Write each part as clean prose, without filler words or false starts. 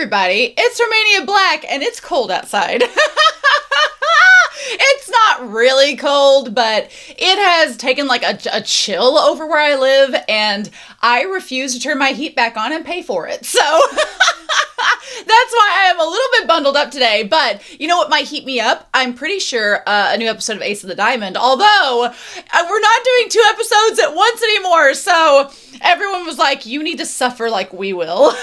everybody, it's Romania Black, and it's cold outside. It's not really cold, but it has taken like a chill over where I live, and I refuse to turn my heat back on and pay for it. So that's why I am a little bit bundled up today. But you know what might heat me up? I'm pretty sure a new episode of Ace of the Diamond, although we're not doing 2 episodes at once anymore. So everyone was like, you need to suffer like we will.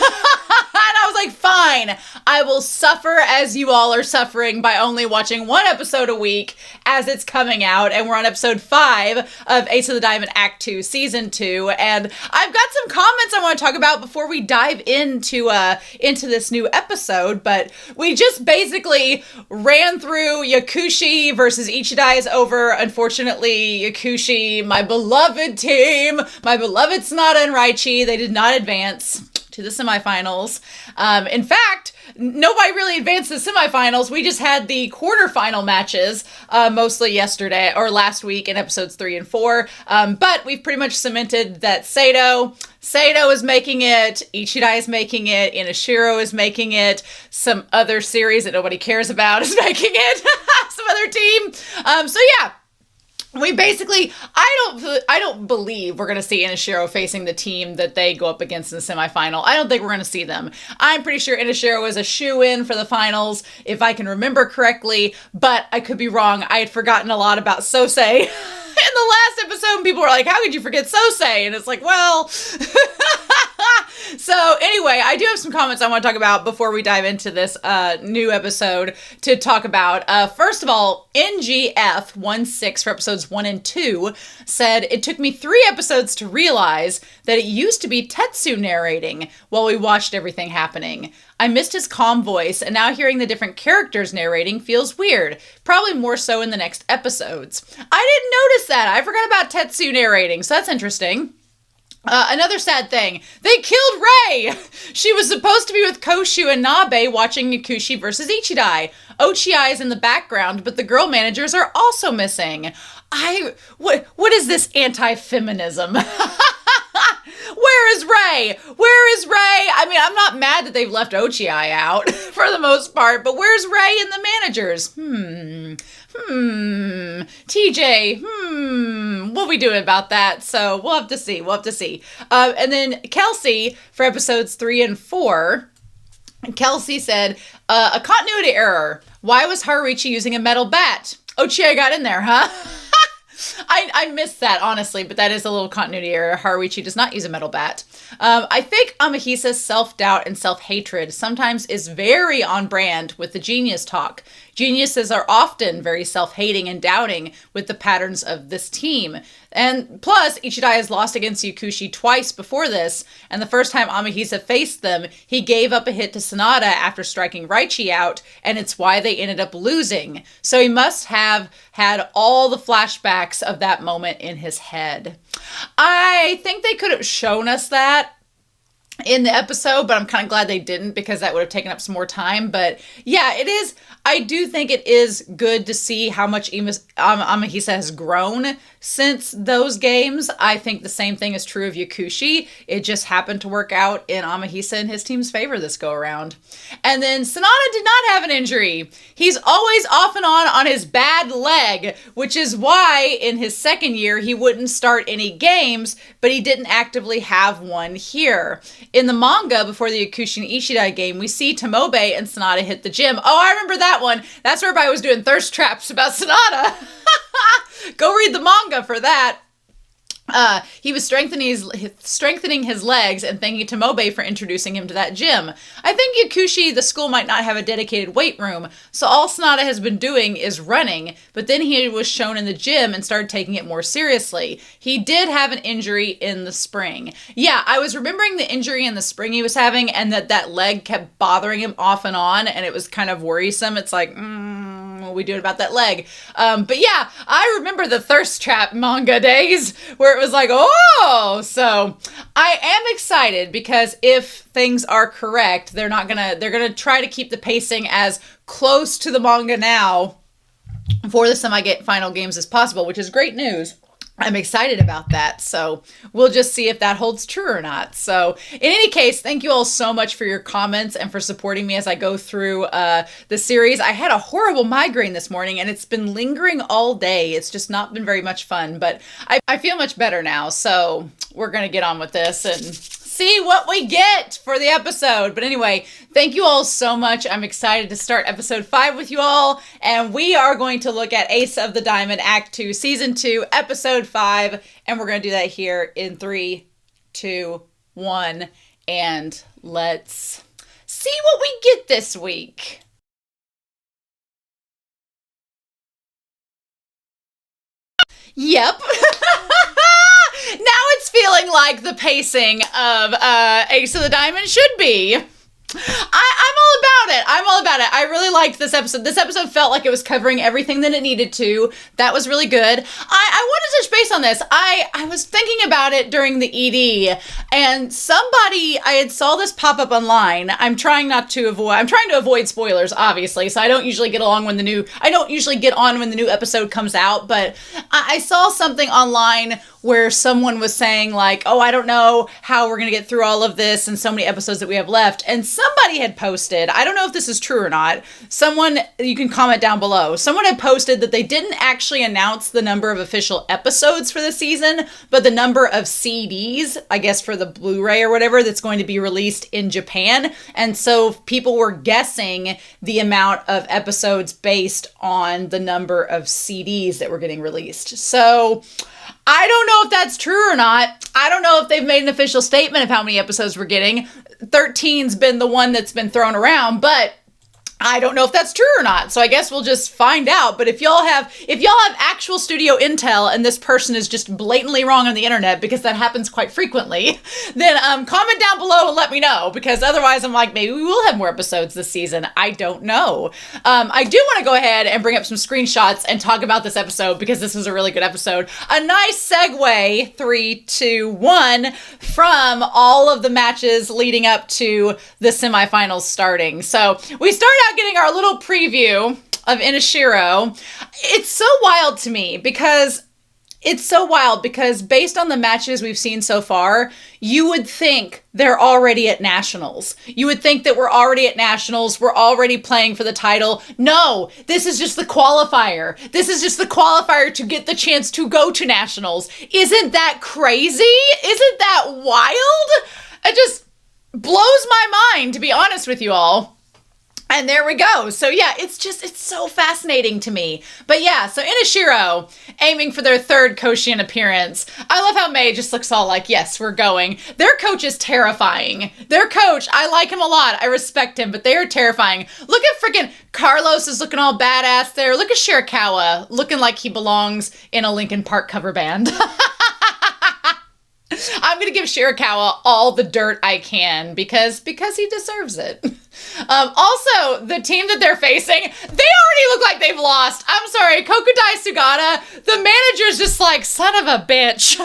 And I was like, fine, I will suffer as you all are suffering by only watching 1 episode a week as it's coming out. And we're on episode 5 of Ace of the Diamond Act 2, Season 2. And I've got some comments I want to talk about before we dive into this new episode. But we just basically ran through Yakushi versus Ichidai is over. Unfortunately, Yakushi, my beloved team, my beloved Tsunade and Raichi, they did not advance to the semifinals. In fact, nobody really advanced to the semifinals. We just had the quarterfinal matches, mostly yesterday or last week in episodes 3 and 4. But we've pretty much cemented that Seidou is making it, Ichidai is making it, Inashiro is making it, some other series that nobody cares about is making it, some other team. So yeah. We basically, I don't believe we're going to see Inashiro facing the team that they go up against in the semifinal. I don't think we're going to see them. I'm pretty sure Inashiro is a shoo-in for the finals, if I can remember correctly, but I could be wrong. I had forgotten a lot about Sosei in the last episode. People were like, how could you forget Sosei? And it's like, well... So anyway, I do have some comments I want to talk about before we dive into this new episode to talk about. First of all, NGF16 for episodes 1 and 2 said, it took me 3 episodes to realize that it used to be Tetsu narrating while we watched everything happening. I missed his calm voice, and now hearing the different characters narrating feels weird. Probably more so in the next episodes. I didn't notice that. I forgot about Tetsu narrating, so that's interesting. Another sad thing, they killed Rei! She was supposed to be with Koshu and Nabe watching Yakushi versus Ichidai. Ochiai is in the background, but the girl managers are also missing. What is this anti-feminism? Where is Rei? Where is Rei? I mean, I'm not mad that they've left Ochiai out for the most part, but where's Rei and the managers? TJ, what are we doing about that? So we'll have to see. And then Kelsey for episodes 3 and 4, Kelsey said, a continuity error. Why was Haruichi using a metal bat? Ochiai got in there, huh? I missed that, honestly, but that is a little continuity error. Haruichi does not use a metal bat. I think Amahisa's self-doubt and self-hatred sometimes is very on brand with the genius talk. Geniuses are often very self-hating and doubting with the patterns of this team. And plus, Ichidai has lost against Yakushi twice before this, and the first time Amahisa faced them, he gave up a hit to Tsunade after striking Raichi out, and it's why they ended up losing. So he must have had all the flashbacks of that moment in his head. I think they could have shown us that in the episode, but I'm kind of glad they didn't because that would have taken up some more time. But yeah, it is. I do think it is good to see how much Amahisa has grown since those games. I think the same thing is true of Yakushi. It just happened to work out in Amahisa and his team's favor this go around. And then Tsunade did not have an injury. He's always off and on his bad leg, which is why in his second year he wouldn't start any games, but he didn't actively have one here. In the manga, before the Yakushi and Ichidai game, we see Tomobe and Tsunade hit the gym. Oh, I remember that one. That's where everybody was doing thirst traps about Tsunade. Go read the manga for that. He was strengthening his legs and thanking Tomobe for introducing him to that gym. I think Yakushi, the school might not have a dedicated weight room, so all Tsunade has been doing is running, but then he was shown in the gym and started taking it more seriously. He did have an injury in the spring. Yeah, I was remembering the injury in the spring he was having, and that leg kept bothering him off and on, and it was kind of worrisome. It's like, what are we doing about that leg? But yeah, I remember the thirst trap manga days where it was like, oh, so I am excited because if things are correct, they're gonna try to keep the pacing as close to the manga now for the semi-final games as possible, which is great news. I'm excited about that. So we'll just see if that holds true or not. So in any case, thank you all so much for your comments and for supporting me as I go through the series. I had a horrible migraine this morning and it's been lingering all day. It's just not been very much fun, but I feel much better now. So we're going to get on with this and see what we get for the episode. But anyway, thank you all so much. I'm excited to start episode 5 with you all. And we are going to look at Ace of the Diamond, Act 2, Season 2, Episode 5. And we're going to do that here in 3, 2, 1. And let's see what we get this week. Yep. Now it's feeling like the pacing of Ace of the Diamond should be. I'm all about it. I'm all about it. I really liked this episode. This episode felt like it was covering everything that it needed to. That was really good. I want to touch base on this. I was thinking about it during the ED, and I had saw this pop up online. I'm trying to avoid spoilers, obviously, so I don't usually get on when the new episode comes out, but I saw something online where someone was saying like, oh, I don't know how we're going to get through all of this and so many episodes that we have left. And somebody had posted, I don't know if this is true or not. You can comment down below. Someone had posted that they didn't actually announce the number of official episodes for the season, but the number of CDs, I guess for the Blu-ray or whatever, that's going to be released in Japan. And so people were guessing the amount of episodes based on the number of CDs that were getting released. So I don't know if that's true or not. I don't know if they've made an official statement of how many episodes we're getting. 13's been the one that's been thrown around, but I don't know if that's true or not. So I guess we'll just find out. But if y'all have actual studio intel and this person is just blatantly wrong on the internet, because that happens quite frequently, then comment down below and let me know, because otherwise I'm like, maybe we will have more episodes this season. I don't know. I do want to go ahead and bring up some screenshots and talk about this episode, because this is a really good episode. A nice segue, 3, 2, 1, from all of the matches leading up to the semifinals starting. So we start out getting our little preview of Inashiro. It's so wild to me because based on the matches we've seen so far, you would think they're already at nationals. You would think that we're already at nationals. We're already playing for the title. No, this is just the qualifier. This is just the qualifier to get the chance to go to nationals. Isn't that crazy? Isn't that wild? It just blows my mind, to be honest with you all. And there we go. So yeah, it's so fascinating to me. But yeah, so Inashiro aiming for their 3rd Koshien appearance. I love how Mei just looks all like, yes, we're going. Their coach is terrifying. Their coach, I like him a lot. I respect him, but they are terrifying. Look at freaking Carlos is looking all badass there. Look at Shirakawa looking like he belongs in a Linkin Park cover band. I'm going to give Shirakawa all the dirt I can because he deserves it. Also, the team that they're facing, they already look like they've lost. I'm sorry, Kokudai Sugata, the manager's just like, son of a bitch.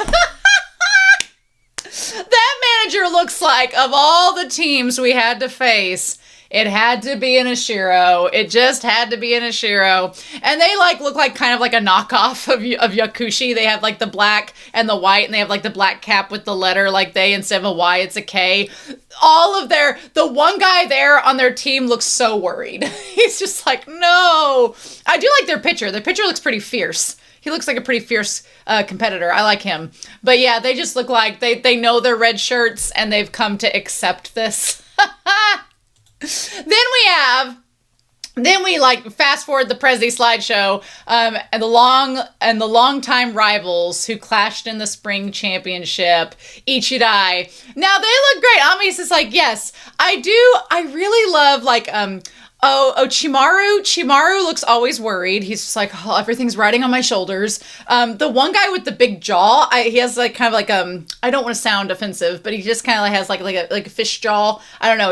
That manager looks like, of all the teams we had to face, it had to be Inashiro. It just had to be Inashiro. And they look like kind of like a knockoff of Yakushi. They have like the black and the white, and they have like the black cap with the letter like they, instead of a Y, it's a K. The one guy there on their team looks so worried. He's just like, no. I do like their pitcher. Their pitcher looks pretty fierce. He looks like a pretty fierce competitor. I like him. But yeah, they just look like they know their red shirts and they've come to accept this. Then we fast forward the Prezi slideshow, and the longtime rivals who clashed in the spring championship, Ichidai. Now they look great. Ami's is like, yes, I do. I really love Chimaru. Chimaru looks always worried. He's just like, oh, everything's riding on my shoulders. The one guy with the big jaw, he has I don't want to sound offensive, but he just kind of has like a fish jaw. I don't know.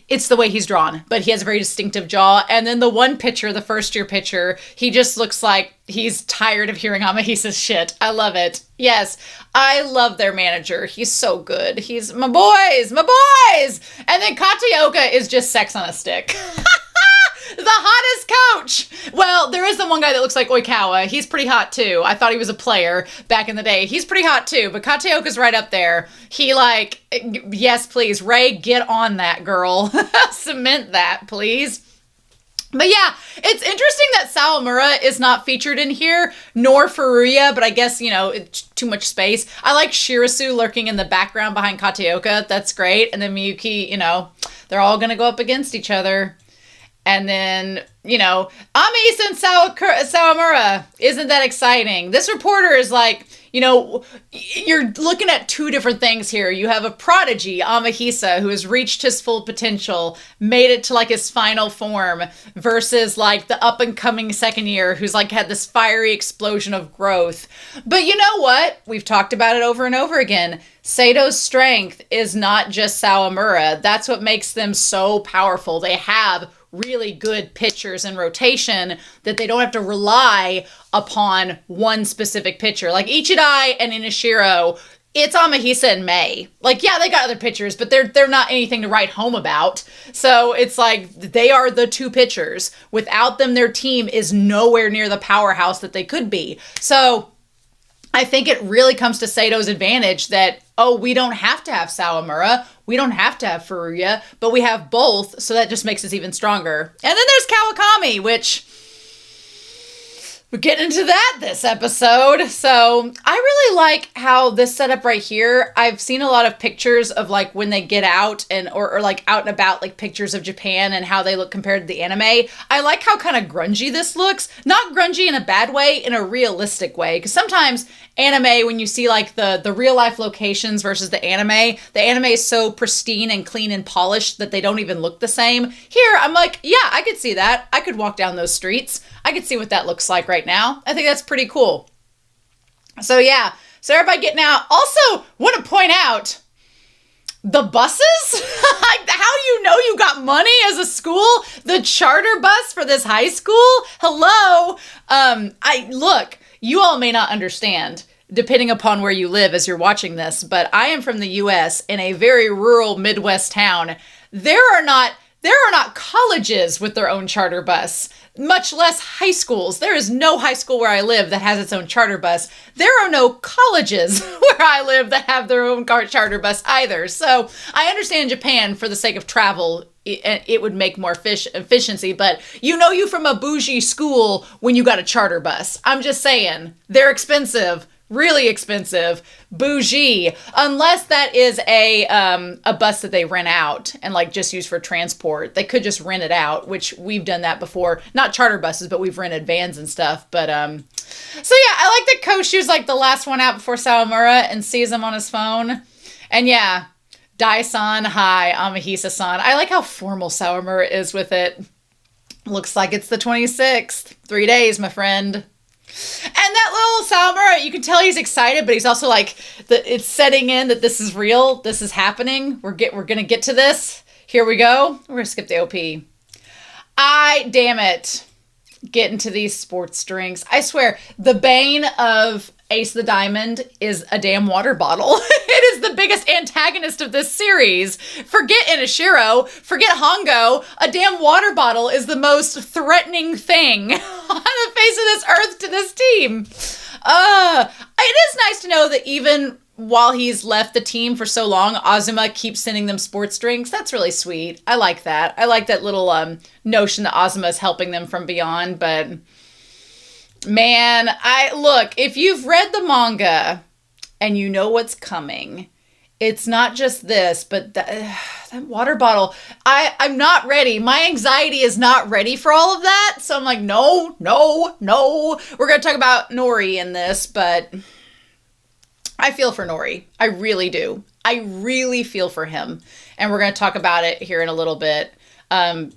It's the way he's drawn, but he has a very distinctive jaw. And then the one pitcher, the first-year pitcher, he just looks like he's tired of hearing Amahisa's shit. I love it. Yes, I love their manager. He's so good. He's my boys. And then Kataoka is just sex on a stick. The hottest coach. Well, there is the one guy that looks like Oikawa. He's pretty hot too. I thought he was a player back in the day. He's pretty hot too, but Kateoka's right up there. He like, yes, please, Ray, get on that, girl. Cement that, please. But yeah, it's interesting that Sawamura is not featured in here, nor Furuya, but I guess, you know, it's too much space. I like Shirasu lurking in the background behind Kateoka. That's great. And then Miyuki, you know, they're all going to go up against each other. And then, you know, Amis and Sawamura. Isn't that exciting? This reporter is like, you know, you're looking at two different things here. You have a prodigy, Amahisa, who has reached his full potential, made it to like his final form, versus like the up and coming second year who's like had this fiery explosion of growth. But you know what? We've talked about it over and over again. Seidou's strength is not just Sawamura. That's what makes them so powerful. They have really good pitchers in rotation that they don't have to rely upon one specific pitcher. Like Ichidai and Inashiro, it's Amahisa and Mei. Like, yeah, they got other pitchers, but they're not anything to write home about. So it's like they are the two pitchers. Without them, their team is nowhere near the powerhouse that they could be. So I think it really comes to Seidou's advantage that, oh, we don't have to have Sawamura. We don't have to have Furuya, but we have both, so that just makes us even stronger. And then there's Kawakami, which we're getting into that this episode. So I really like how this setup right here, I've seen a lot of pictures of like when they get out and or like out and about, like pictures of Japan and how they look compared to the anime. I like how kind of grungy this looks. Not grungy in a bad way, in a realistic way. Because sometimes anime, when you see like the real life locations versus the anime is so pristine and clean and polished that they don't even look the same. Here, I'm like, yeah, I could see that. I could walk down those streets. I could see what that looks like right now. I think that's pretty cool. So yeah, so everybody getting out. Also, want to point out the buses? How do you know you got money as a school? The charter bus for this high school? Hello? Look, you all may not understand, depending upon where you live as you're watching this, but I am from the US in a very rural Midwest town. There are not colleges with their own charter bus, much less high schools. There is no high school where I live that has its own charter bus. There are no colleges where I live that have their own charter bus either. So I understand Japan, for the sake of travel, it would make more efficiency, but you know you from a bougie school when you got a charter bus. I'm just saying, they're expensive. Really expensive, bougie, unless that is a bus that they rent out and like just use for transport. They could just rent it out, which we've done that before. Not charter buses, but we've rented vans and stuff. But so yeah, I like that Koshu's like the last one out before Sawamura and sees him on his phone. And yeah, Dai-san, hi, Amahisa-san. I like how formal Sawamura is with it. Looks like it's the 26th. 3 days, my friend. And that little Sawamura, you can tell he's excited, but he's also like, it's setting in that this is real. This is happening. We're going to get to this. Here we go. We're going to skip the OP. Damn it. Get into these sports drinks. I swear, the bane of Ace the Diamond is a damn water bottle. It is the biggest antagonist of this series. Forget Inashiro, forget Hongo. A damn water bottle is the most threatening thing on the face of this earth to this team. It is nice to know that even while he's left the team for so long, Azuma keeps sending them sports drinks. That's really sweet. I like that. I like that little notion that Azuma is helping them from beyond, but man, look, if you've read the manga and you know what's coming, it's not just this, but that water bottle. I'm not ready. My anxiety is not ready for all of that. So I'm like, no. We're going to talk about Nori in this, but I feel for Nori. I really do. I really feel for him. And we're going to talk about it here in a little bit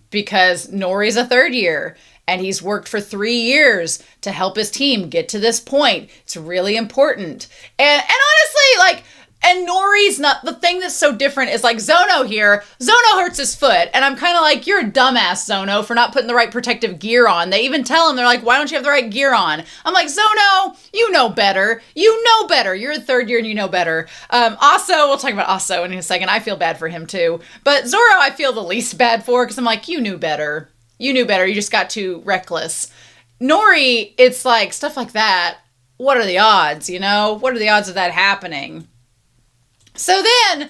because Nori's a third year. And he's worked for 3 years to help his team get to this point. It's really important. And honestly, like, and Nori's not, the thing that's so different is like Zono here. Zono hurts his foot. And I'm kind of like, you're a dumbass, Zono, for not putting the right protective gear on. They even tell him, they're like, why don't you have the right gear on? I'm like, Zono, you know better. You know better. You're a third year and you know better. Aso, we'll talk about Aso in a second. I feel bad for him too. But Zoro, I feel the least bad for because I'm like, you knew better. You knew better. You just got too reckless. Nori, it's like stuff like that. What are the odds, you know? What are the odds of that happening? So then,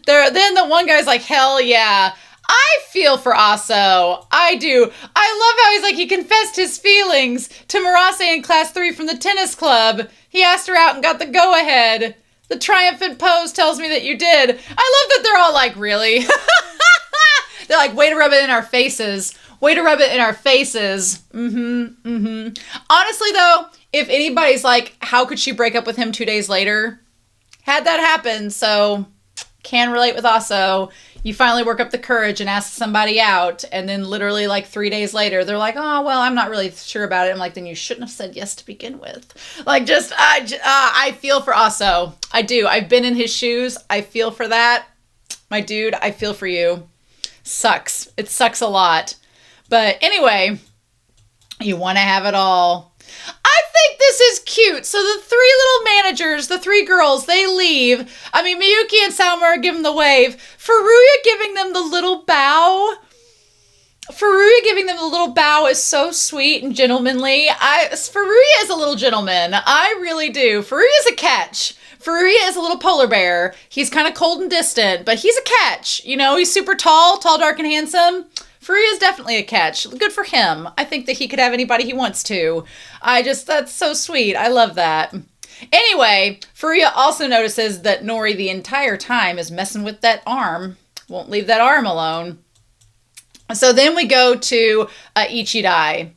then the one guy's like, hell yeah. I feel for Aso. I do. I love how he's like, he confessed his feelings to Marase in class 3 from the tennis club. He asked her out and got the go-ahead. The triumphant pose tells me that you did. I love that they're all like, really? They're like, way to rub it in our faces. Way to rub it in our faces. Honestly, though, if anybody's like, how could she break up with him 2 days later? Had that happen, so can relate with Aso. You finally work up the courage and ask somebody out, and then literally like 3 days later, they're like, oh, well, I'm not really sure about it. I'm like, then you shouldn't have said yes to begin with. Like, I feel for Aso. I do. I've been in his shoes. I feel for that. My dude, I feel for you. Sucks. It sucks a lot. But anyway, you want to have it all. I think this is cute. So the 3 little managers, the 3 girls, they leave. I mean, Miyuki and Salma are giving the wave. Furuya giving them the little bow. Furuya giving them the little bow is so sweet and gentlemanly. Furuya is a little gentleman. I really do. Furuya is a catch. Furuya is a little polar bear. He's kind of cold and distant, but he's a catch. You know, he's super tall, dark, and handsome. Furuya is definitely a catch. Good for him. I think that he could have anybody he wants to. That's so sweet. I love that. Anyway, Furuya also notices that Nori the entire time is messing with that arm. Won't leave that arm alone. So then we go to Ichidai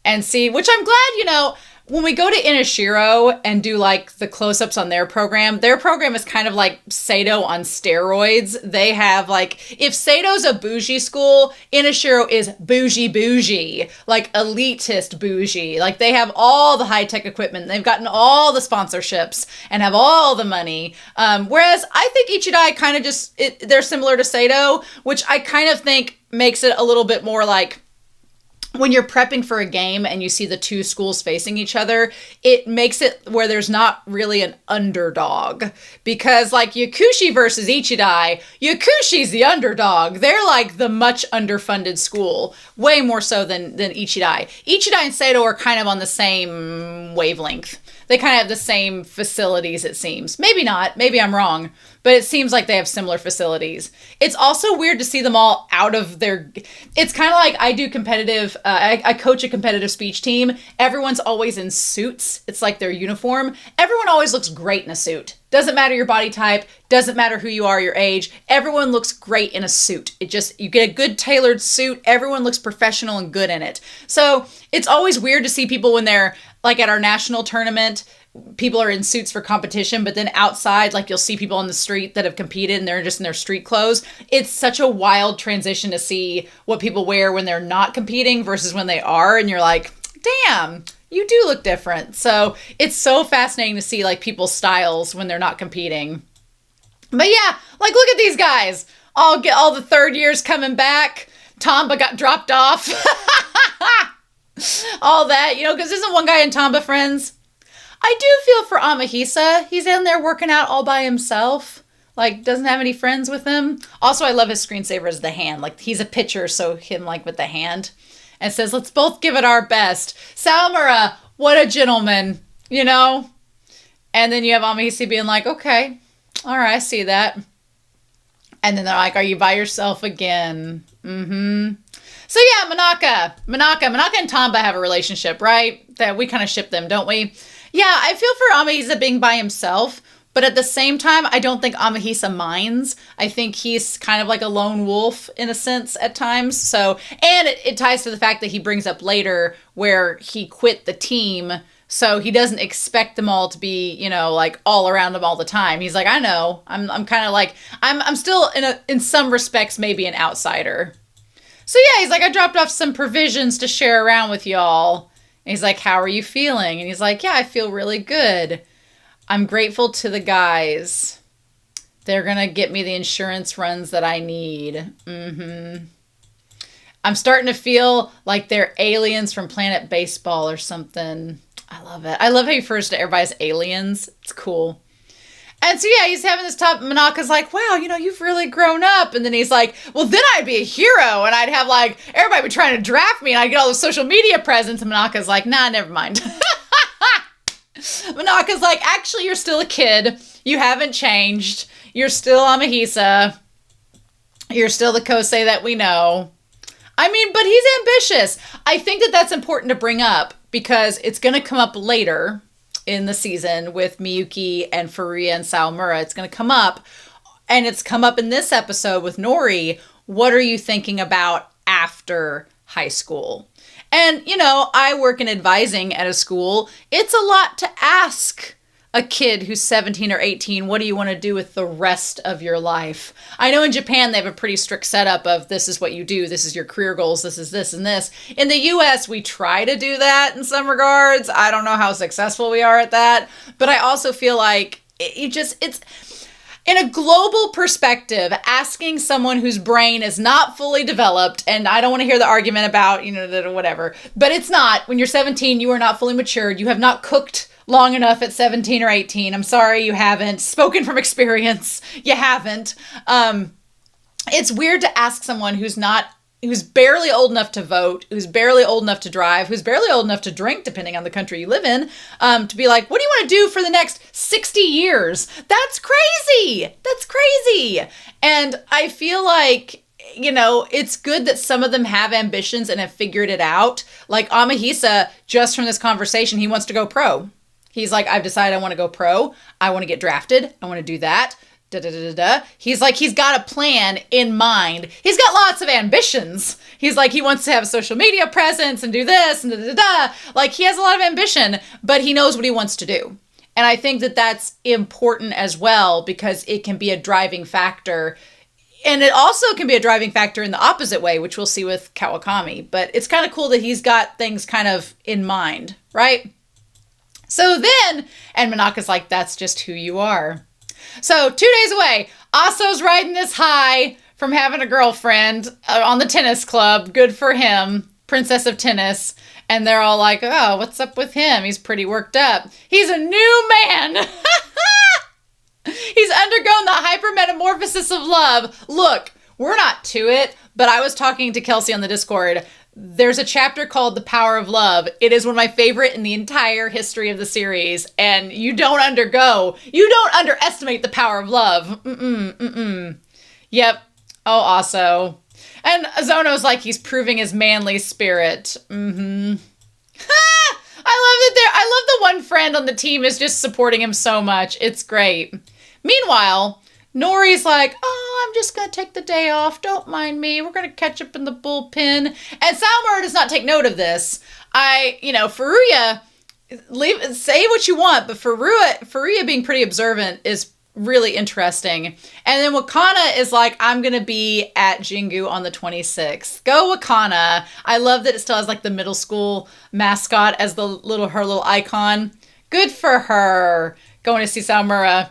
and see, which I'm glad, you know, when we go to Inashiro and do like the close-ups on their program is kind of like Seidou on steroids. They have like, if Seidou's a bougie school, Inashiro is bougie, like elitist bougie. Like they have all the high-tech equipment. They've gotten all the sponsorships and have all the money. Whereas I think Ichidai kind of just, they're similar to Seidou, which I kind of think makes it a little bit more like, when you're prepping for a game and you see the 2 schools facing each other, it makes it where there's not really an underdog. Because like Yakushi versus Ichidai, Yakushi's the underdog. They're like the much underfunded school, way more so than Ichidai. Ichidai and Seidou are kind of on the same wavelength. They kind of have the same facilities, it seems. Maybe not. Maybe I'm wrong. But it seems like they have similar facilities. It's also weird to see them all out of their... It's kind of like I do competitive... I coach a competitive speech team. Everyone's always in suits. It's like their uniform. Everyone always looks great in a suit. Doesn't matter your body type. Doesn't matter who you are, your age. Everyone looks great in a suit. You get a good tailored suit. Everyone looks professional and good in it. So it's always weird to see people when they're like at our national tournament, people are in suits for competition, but then outside, like you'll see people on the street that have competed and they're just in their street clothes. It's such a wild transition to see what people wear when they're not competing versus when they are. And you're like, damn, you do look different. So it's so fascinating to see like people's styles when they're not competing. But yeah, like look at these guys. All the 3rd years coming back. Tamba got dropped off. All that, you know, because isn't one guy in Tamba friends? I do feel for Amahisa. He's in there working out all by himself. Like, doesn't have any friends with him. Also, I love his screensaver as the hand. Like, he's a pitcher, so him, like, with the hand. And says, let's both give it our best. Salmura, what a gentleman, you know? And then you have Amahisa being like, okay, all right, I see that. And then they're like, are you by yourself again? So yeah, Manaka and Tamba have a relationship, right? That we kind of ship them, don't we? Yeah, I feel for Amahisa being by himself, but at the same time, I don't think Amahisa minds. I think he's kind of like a lone wolf in a sense at times. So, and it ties to the fact that he brings up later where he quit the team. So he doesn't expect them all to be, you know, like all around him all the time. He's like, I know, I'm kind of like, I'm still in some respects, maybe an outsider. So yeah, he's like, I dropped off some provisions to share around with y'all. And he's like, how are you feeling? And he's like, yeah, I feel really good. I'm grateful to the guys. They're going to get me the insurance runs that I need. I'm starting to feel like they're aliens from Planet Baseball or something. I love it. I love how he refers to everybody as aliens. It's cool. And so, yeah, he's having this talk. Manaka's like, wow, you've really grown up. And then he's like, well, then I'd be a hero. And I'd have, like, everybody be trying to draft me. And I'd get all the social media presence. And Manaka's like, nah, never mind. Manaka's like, actually, you're still a kid. You haven't changed. You're still Amahisa. You're still the Kosei that we know. I mean, but he's ambitious. I think that that's important to bring up because it's going to come up later in the season with Miyuki and Furuya and Sawamura. It's going to come up, and it's come up in this episode with Nori. What are you thinking about after high school? And, I work in advising at a school. It's a lot to ask a kid who's 17 or 18, what do you want to do with the rest of your life? I know in Japan, they have a pretty strict setup of this is what you do. This is your career goals. This is this and this. In the US, we try to do that in some regards. I don't know how successful we are at that. But I also feel like it's in a global perspective, asking someone whose brain is not fully developed, and I don't want to hear the argument about, whatever, but it's not. When you're 17, you are not fully matured. You have not cooked long enough at 17 or 18. I'm sorry, you haven't. Spoken from experience, you haven't. It's weird to ask someone who's barely old enough to vote, who's barely old enough to drive, who's barely old enough to drink, depending on the country you live in, to be like, what do you want to do for the next 60 years? That's crazy. That's crazy. And I feel like, it's good that some of them have ambitions and have figured it out. Like Amahisa, just from this conversation, he wants to go pro. He's like, I've decided I want to go pro. I want to get drafted. I want to do that. He's like, he's got a plan in mind. He's got lots of ambitions. He's like, he wants to have a social media presence and do this and Like, he has a lot of ambition, but he knows what he wants to do. And I think that that's important as well because it can be a driving factor. And it also can be a driving factor in the opposite way, which we'll see with Kawakami. But it's kind of cool that he's got things kind of in mind, right? So then, and Manaka's like, that's just who you are. So 2 days away, Aso's riding this high from having a girlfriend on the tennis club. Good for him. Princess of tennis. And they're all like, oh, what's up with him? He's pretty worked up. He's a new man. He's undergone the hypermetamorphosis of love. Look, we're not to it, but I was talking to Kelsey on the Discord. There's a chapter called The Power of Love. It is one of my favorite in the entire history of the series. And you don't underestimate the power of love. Yep. Oh, Aso. And Zono's like, he's proving his manly spirit. I love the one friend on the team is just supporting him so much. It's great. Meanwhile, Nori's like, oh, I'm just going to take the day off. Don't mind me. We're going to catch up in the bullpen. And Sawamura does not take note of this. Furuya, say what you want, but Furuya being pretty observant is really interesting. And then Wakana is like, I'm going to be at Jingu on the 26th. Go Wakana. I love that it still has like the middle school mascot as her little icon. Good for her. Going to see Sawamura.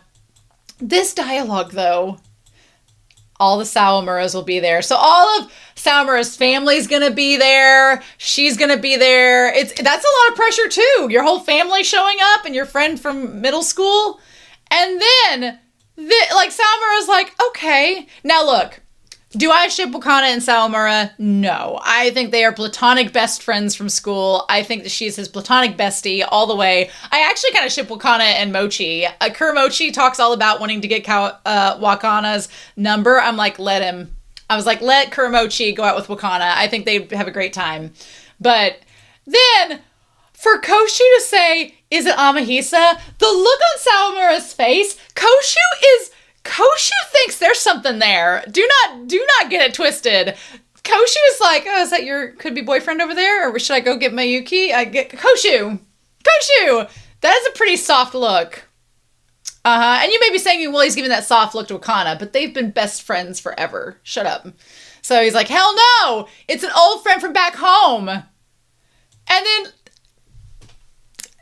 This dialogue, though, all the Sawamuras will be there. So all of Sawamura's family's going to be there. She's going to be there. That's a lot of pressure, too. Your whole family showing up and your friend from middle school. And then, Sawamura's like, okay. Now, look, do I ship Wakana and Sawamura? No. I think they are platonic best friends from school. I think that she's his platonic bestie all the way. I actually kind of ship Wakana and Mochi. Kuromochi talks all about wanting to get Wakana's number. I'm like, let Kuromochi go out with Wakana. I think they have a great time. But then, for Koshu to say, is it Amahisa? The look on Sawamura's face, Koshu thinks there's something there. Do not get it twisted. Koshu is like, oh, is that your could-be boyfriend over there? Or should I go get Mayuki? Koshu! That is a pretty soft look. And you may be saying, well, he's giving that soft look to Wakana, but they've been best friends forever. Shut up. So he's like, hell no! It's an old friend from back home. And then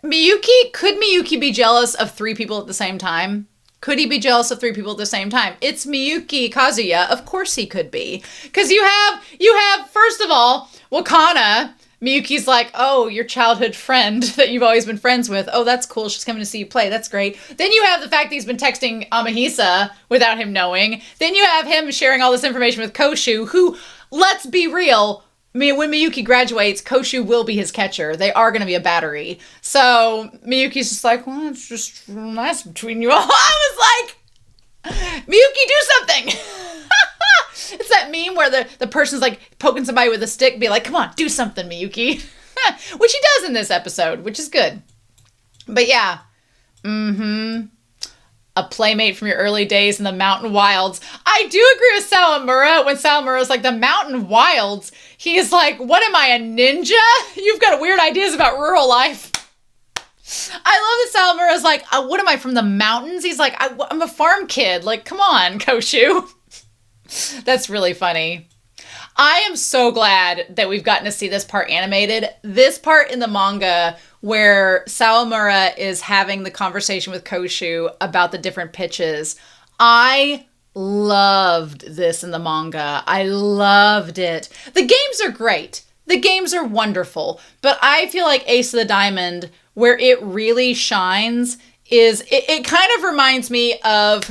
could Miyuki be jealous of 3 people at the same time? Could he be jealous of 3 people at the same time? It's Miyuki Kazuya. Of course he could be. Because you have, first of all, Wakana Miyuki's like, oh, your childhood friend that you've always been friends with. Oh, that's cool. She's coming to see you play. That's great. Then you have the fact that he's been texting Amahisa without him knowing. Then you have him sharing all this information with Koshu, who, let's be real, when Miyuki graduates, Koshu will be his catcher. They are going to be a battery. So Miyuki's just like, well, it's just nice between you all. I was like, Miyuki, do something. It's that meme where the person's like poking somebody with a stick, be like, come on, do something, Miyuki. Which he does in this episode, which is good. But yeah. A playmate from your early days in the mountain wilds. I do agree with Sawamura when Sawamura's like, the mountain wilds. He's like, what am I, a ninja? You've got weird ideas about rural life. I love that Sawamura's like, what am I, from the mountains? He's like, I'm a farm kid. Like, come on, Koshu. That's really funny. I am so glad that we've gotten to see this part animated. This part in the manga where Sawamura is having the conversation with Koshu about the different pitches. I loved this in the manga. I loved it. The games are great. The games are wonderful. But I feel like Ace of the Diamond, where it really shines, is it kind of reminds me of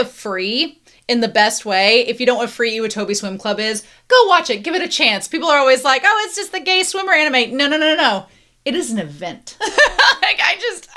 Free. In the best way. If you don't know what Free Iwatobi Swim Club is, go watch it. Give it a chance. People are always like, oh, it's just the gay swimmer anime. No. It is an event.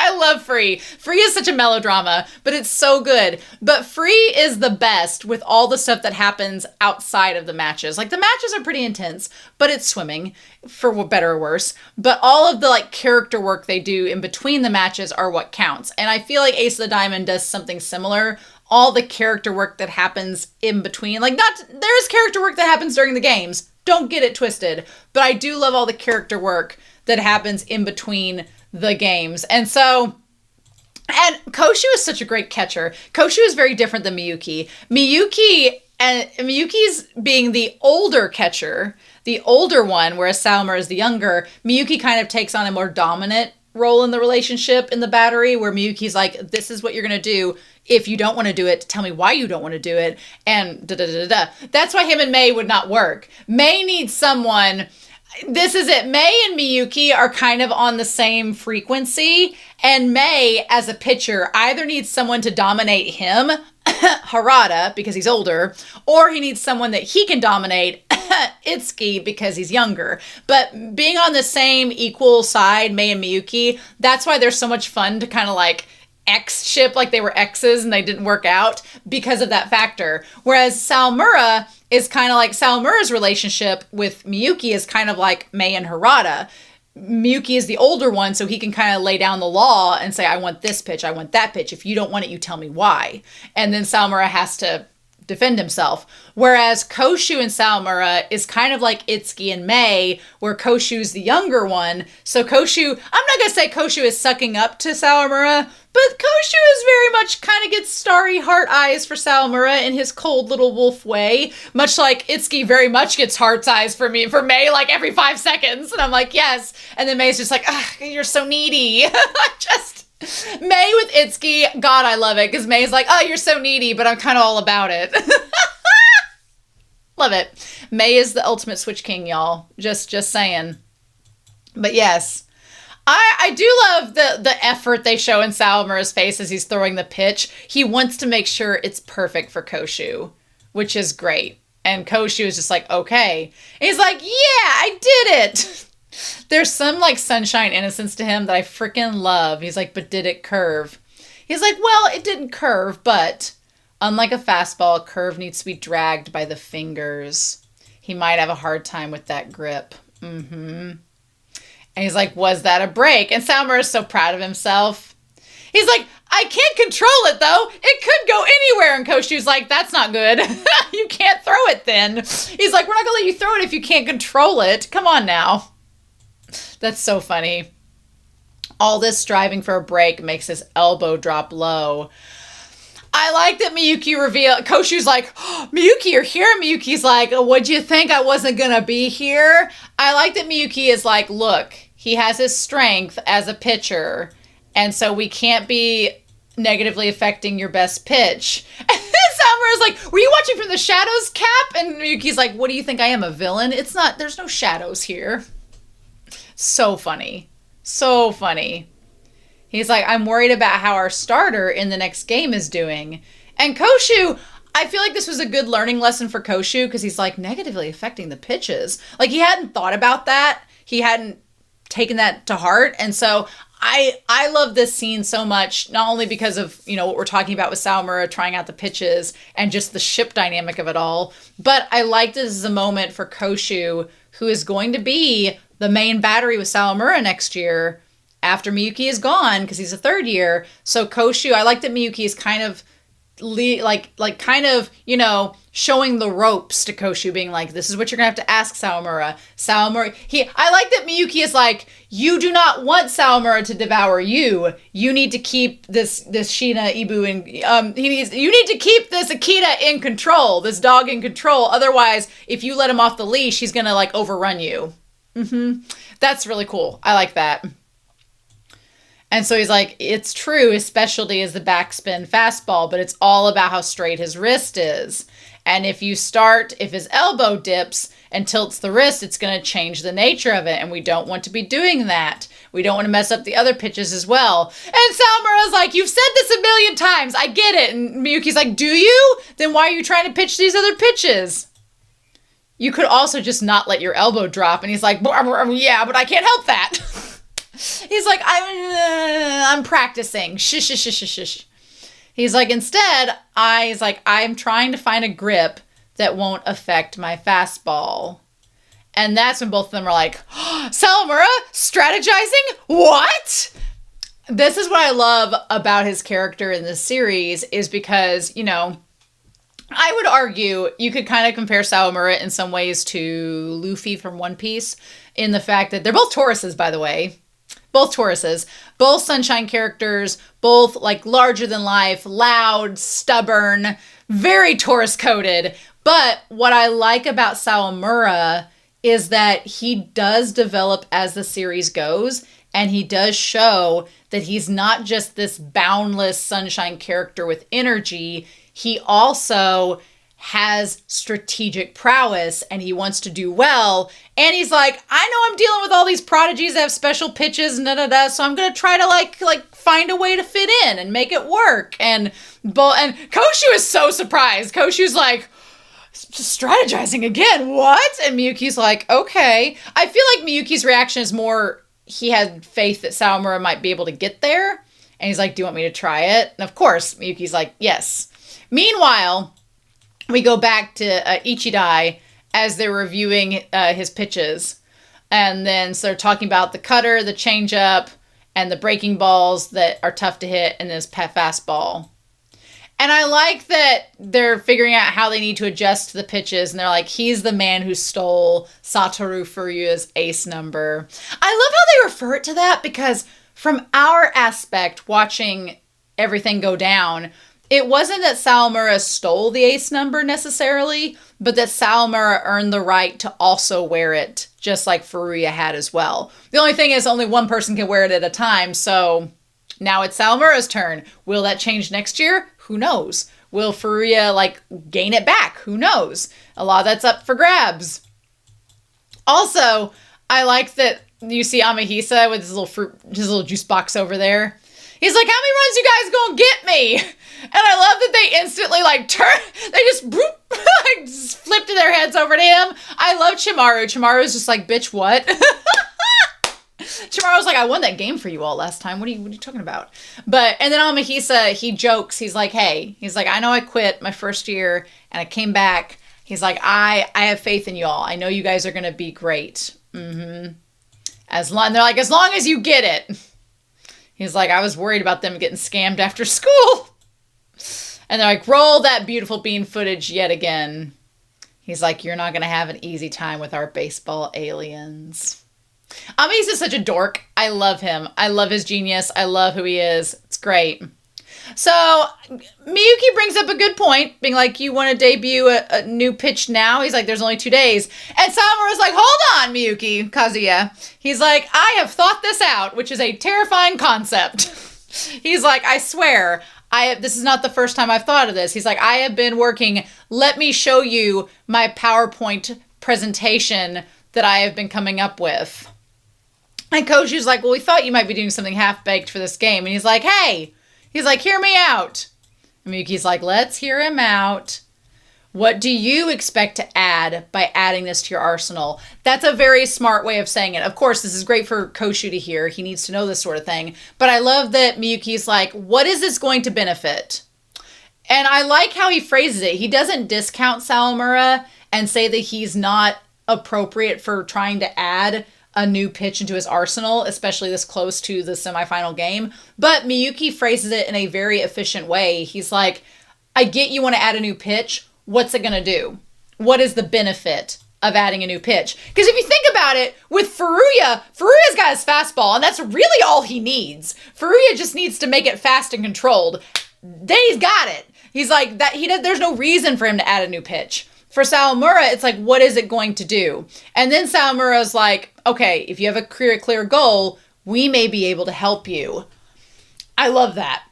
I love Free. Free is such a melodrama, but it's so good. But Free is the best with all the stuff that happens outside of the matches. Like, the matches are pretty intense, but it's swimming, for better or worse. But all of the, like, character work they do in between the matches are what counts. And I feel like Ace of the Diamond does something similar. All the character work that happens in between. Like, there's character work that happens during the games. Don't get it twisted. But I do love all the character work that happens in between the games. And Koshu is such a great catcher. Koshu is very different than Miyuki. Miyuki's being the older catcher, the older one, whereas Sawamura is the younger. Miyuki kind of takes on a more dominant role in the relationship in the battery, where Miyuki's like, this is what you're going to do. If you don't want to do it, tell me why you don't want to do it. And da-da-da-da-da. That's why him and Mei would not work. Mei needs someone. This is it. Mei and Miyuki are kind of on the same frequency. And Mei, as a pitcher, either needs someone to dominate him, Harada, because he's older, or he needs someone that he can dominate, Itsuki, because he's younger. But being on the same equal side, Mei and Miyuki, that's why they're so much fun to kind of like X-ship, like they were exes and they didn't work out because of that factor. Whereas Sawamura is kind of like, Sawamura's relationship with Miyuki is kind of like Mei and Harada. Miyuki is the older one, so he can kind of lay down the law and say, I want this pitch, I want that pitch. If you don't want it, you tell me why. And then Sawamura has to defend himself. Whereas Koshu and Sawamura is kind of like Itsuki and Mei, where Koshu's the younger one. So Koshu, I'm not going to say Koshu is sucking up to Sawamura, but Koshu is very much kind of gets starry heart eyes for Sawamura in his cold little wolf way. Much like Itsuki very much gets heart's eyes for Mei like every 5 seconds. And I'm like, yes. And then Mei's just like, you're so needy. Mei with Itsuki, God, I love it, because Mei's like, oh, you're so needy, but I'm kind of all about it. Love it. Mei is the ultimate Switch King, y'all. Just saying. But yes, I do love the effort they show in Sawamura's face as he's throwing the pitch. He wants to make sure it's perfect for Koshu, which is great. And Koshu is just like, okay. And he's like, yeah, I did it. There's some like sunshine innocence to him that I freaking love. He's like, but did it curve? He's like, well, it didn't curve, but unlike a fastball, a curve needs to be dragged by the fingers. He might have a hard time with that grip. And he's like, was that a break? And Sawamura is so proud of himself. He's like, I can't control it though. It could go anywhere. And Koshu's like, that's not good. You can't throw it then. He's like, we're not gonna let you throw it if you can't control it. Come on now. That's so funny. All this striving for a break makes his elbow drop low. I like that Miyuki Koshu's like, oh, Miyuki, you're here? Miyuki's like, what'd you think, I wasn't gonna be here? I like that Miyuki is like, look, he has his strength as a pitcher, and so we can't be negatively affecting your best pitch. And then Sawamura's like, were you watching from the shadows cap? And Miyuki's like, what do you think I am, a villain? It's not, there's no shadows here. So funny. So funny. He's like, I'm worried about how our starter in the next game is doing. And Koshu, I feel like this was a good learning lesson for Koshu because he's like negatively affecting the pitches. Like he hadn't thought about that. He hadn't taken that to heart. And so I love this scene so much, not only because of, you know, what we're talking about with Sawamura trying out the pitches and just the ship dynamic of it all, but I like this as a moment for Koshu, who is going to be the main battery with Sawamura next year after Miyuki is gone because he's a third year. So Koshu, I like that Miyuki is kind of kind of, you know, showing the ropes to Koshu, being like, this is what you're gonna have to ask Sawamura. I like that Miyuki is like, you do not want Sawamura to devour you. You need to keep this Shina Ibu in, you need to keep this Akita in control, this dog in control. Otherwise, if you let him off the leash, he's gonna like overrun you. That's really cool. I like that. And so he's like, it's true, his specialty is the backspin fastball, but it's all about how straight his wrist is. And if his elbow dips and tilts the wrist, it's going to change the nature of it. And we don't want to be doing that. We don't want to mess up the other pitches as well. And Sawamura's like, you've said this a million times. I get it. And Miyuki's like, do you? Then why are you trying to pitch these other pitches? You could also just not let your elbow drop. And he's like, yeah, but I can't help that. He's like, I'm practicing. Shh. He's like, instead, I'm trying to find a grip that won't affect my fastball. And that's when both of them are like, Sawamura, strategizing? What? This is what I love about his character in this series is because, you know, I would argue you could kind of compare Sawamura in some ways to Luffy from One Piece in the fact that they're both Tauruses, by the way. Both Tauruses, both sunshine characters, both like larger than life, loud, stubborn, very Taurus coded. But what I like about Sawamura is that he does develop as the series goes, and he does show that he's not just this boundless sunshine character with energy. He also has strategic prowess and he wants to do well. And he's like, I know I'm dealing with all these prodigies that have special pitches and so I'm going to try to like find a way to fit in and make it work. And Koshu is so surprised. Koshu's like, strategizing again, what? And Miyuki's like, okay. I feel like Miyuki's reaction is more, he had faith that Sawamura might be able to get there. And he's like, do you want me to try it? And of course, Miyuki's like, yes. Meanwhile, we go back to Ichidai as they're reviewing his pitches. And then so they're talking about the cutter, the changeup, and the breaking balls that are tough to hit in this fastball. And I like that they're figuring out how they need to adjust to the pitches. And they're like, he's the man who stole Satoru Furuya's ace number. I love how they refer it to that because from our aspect, watching everything go down, it wasn't that Sawamura stole the ace number necessarily, but that Sawamura earned the right to also wear it, just like Furuya had as well. The only thing is only one person can wear it at a time, so now it's Sawamura's turn. Will that change next year? Who knows? Will Furuya, gain it back? Who knows? A lot of that's up for grabs. Also, I like that you see Amahisa with his little juice box over there. He's like, how many runs you guys gonna get me? And I love that they instantly turn, they just flipped their heads over to him. I love Chimaru. Chimaru's just like, bitch, what? Chimaru's like, I won that game for you all last time. What are you talking about? And then Amahisa, he jokes. He's like, hey, I know I quit my first year and I came back. He's like, I have faith in y'all. I know you guys are gonna be great. They're like, as long as you get it. He's like, I was worried about them getting scammed after school. And they're like, roll that beautiful bean footage yet again. He's like, you're not going to have an easy time with our baseball aliens. He's such a dork. I love him. I love his genius. I love who he is. It's great. So Miyuki brings up a good point, being like, you want to debut a new pitch now? He's like, there's only 2 days. And Sawamura's like, hold on, Miyuki, Kazuya. He's like, I have thought this out, which is a terrifying concept. He's like, I swear, this is not the first time I've thought of this. He's like, I have been working. Let me show you my PowerPoint presentation that I have been coming up with. And Koshu's like, well, we thought you might be doing something half-baked for this game. And he's like, hey, hear me out. And Miyuki's like, let's hear him out. What do you expect to add by adding this to your arsenal? That's a very smart way of saying it. Of course, this is great for Koshu to hear. He needs to know this sort of thing. But I love that Miyuki's like, what is this going to benefit? And I like how he phrases it. He doesn't discount Sawamura and say that he's not appropriate for trying to add a new pitch into his arsenal, especially this close to the semifinal game. But Miyuki phrases it in a very efficient way. He's like, I get you want to add a new pitch. What's it going to do? What is the benefit of adding a new pitch? Because if you think about it, with Furuya's got his fastball, and that's really all he needs. Furuya just needs to make it fast and controlled. Then he's got it. He's like, there's no reason for him to add a new pitch. For Sawamura, it's like, what is it going to do? And then Sawamura's like, okay, if you have a clear goal, we may be able to help you. I love that.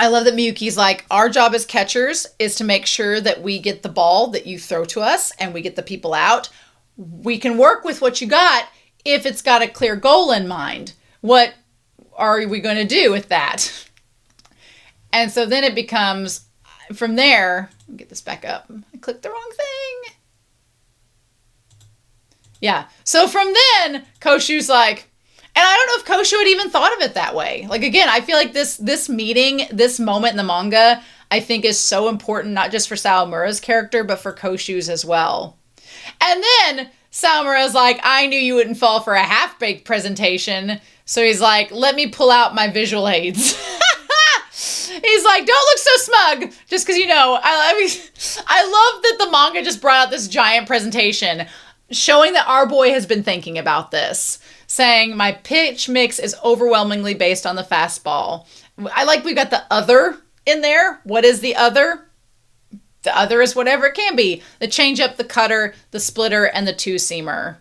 I love that Miyuki's like, our job as catchers is to make sure that we get the ball that you throw to us and we get the people out. We can work with what you got if it's got a clear goal in mind. What are we going to do with that? And so then it becomes, from there, let me get this back up. I clicked the wrong thing. Yeah. So from then, Koshu's like, and I don't know if Koshu had even thought of it that way. Like, again, I feel like this meeting, this moment in the manga, I think is so important, not just for Sawamura's character, but for Koshu's as well. And then Sawamura's like, I knew you wouldn't fall for a half-baked presentation. So he's like, let me pull out my visual aids. He's like, don't look so smug. Just because, I love that the manga just brought out this giant presentation showing that our boy has been thinking about this. Saying my pitch mix is overwhelmingly based on the fastball. I like we've got the other in there. What is the other? The other is whatever it can be. The changeup, the cutter, the splitter, and the two-seamer.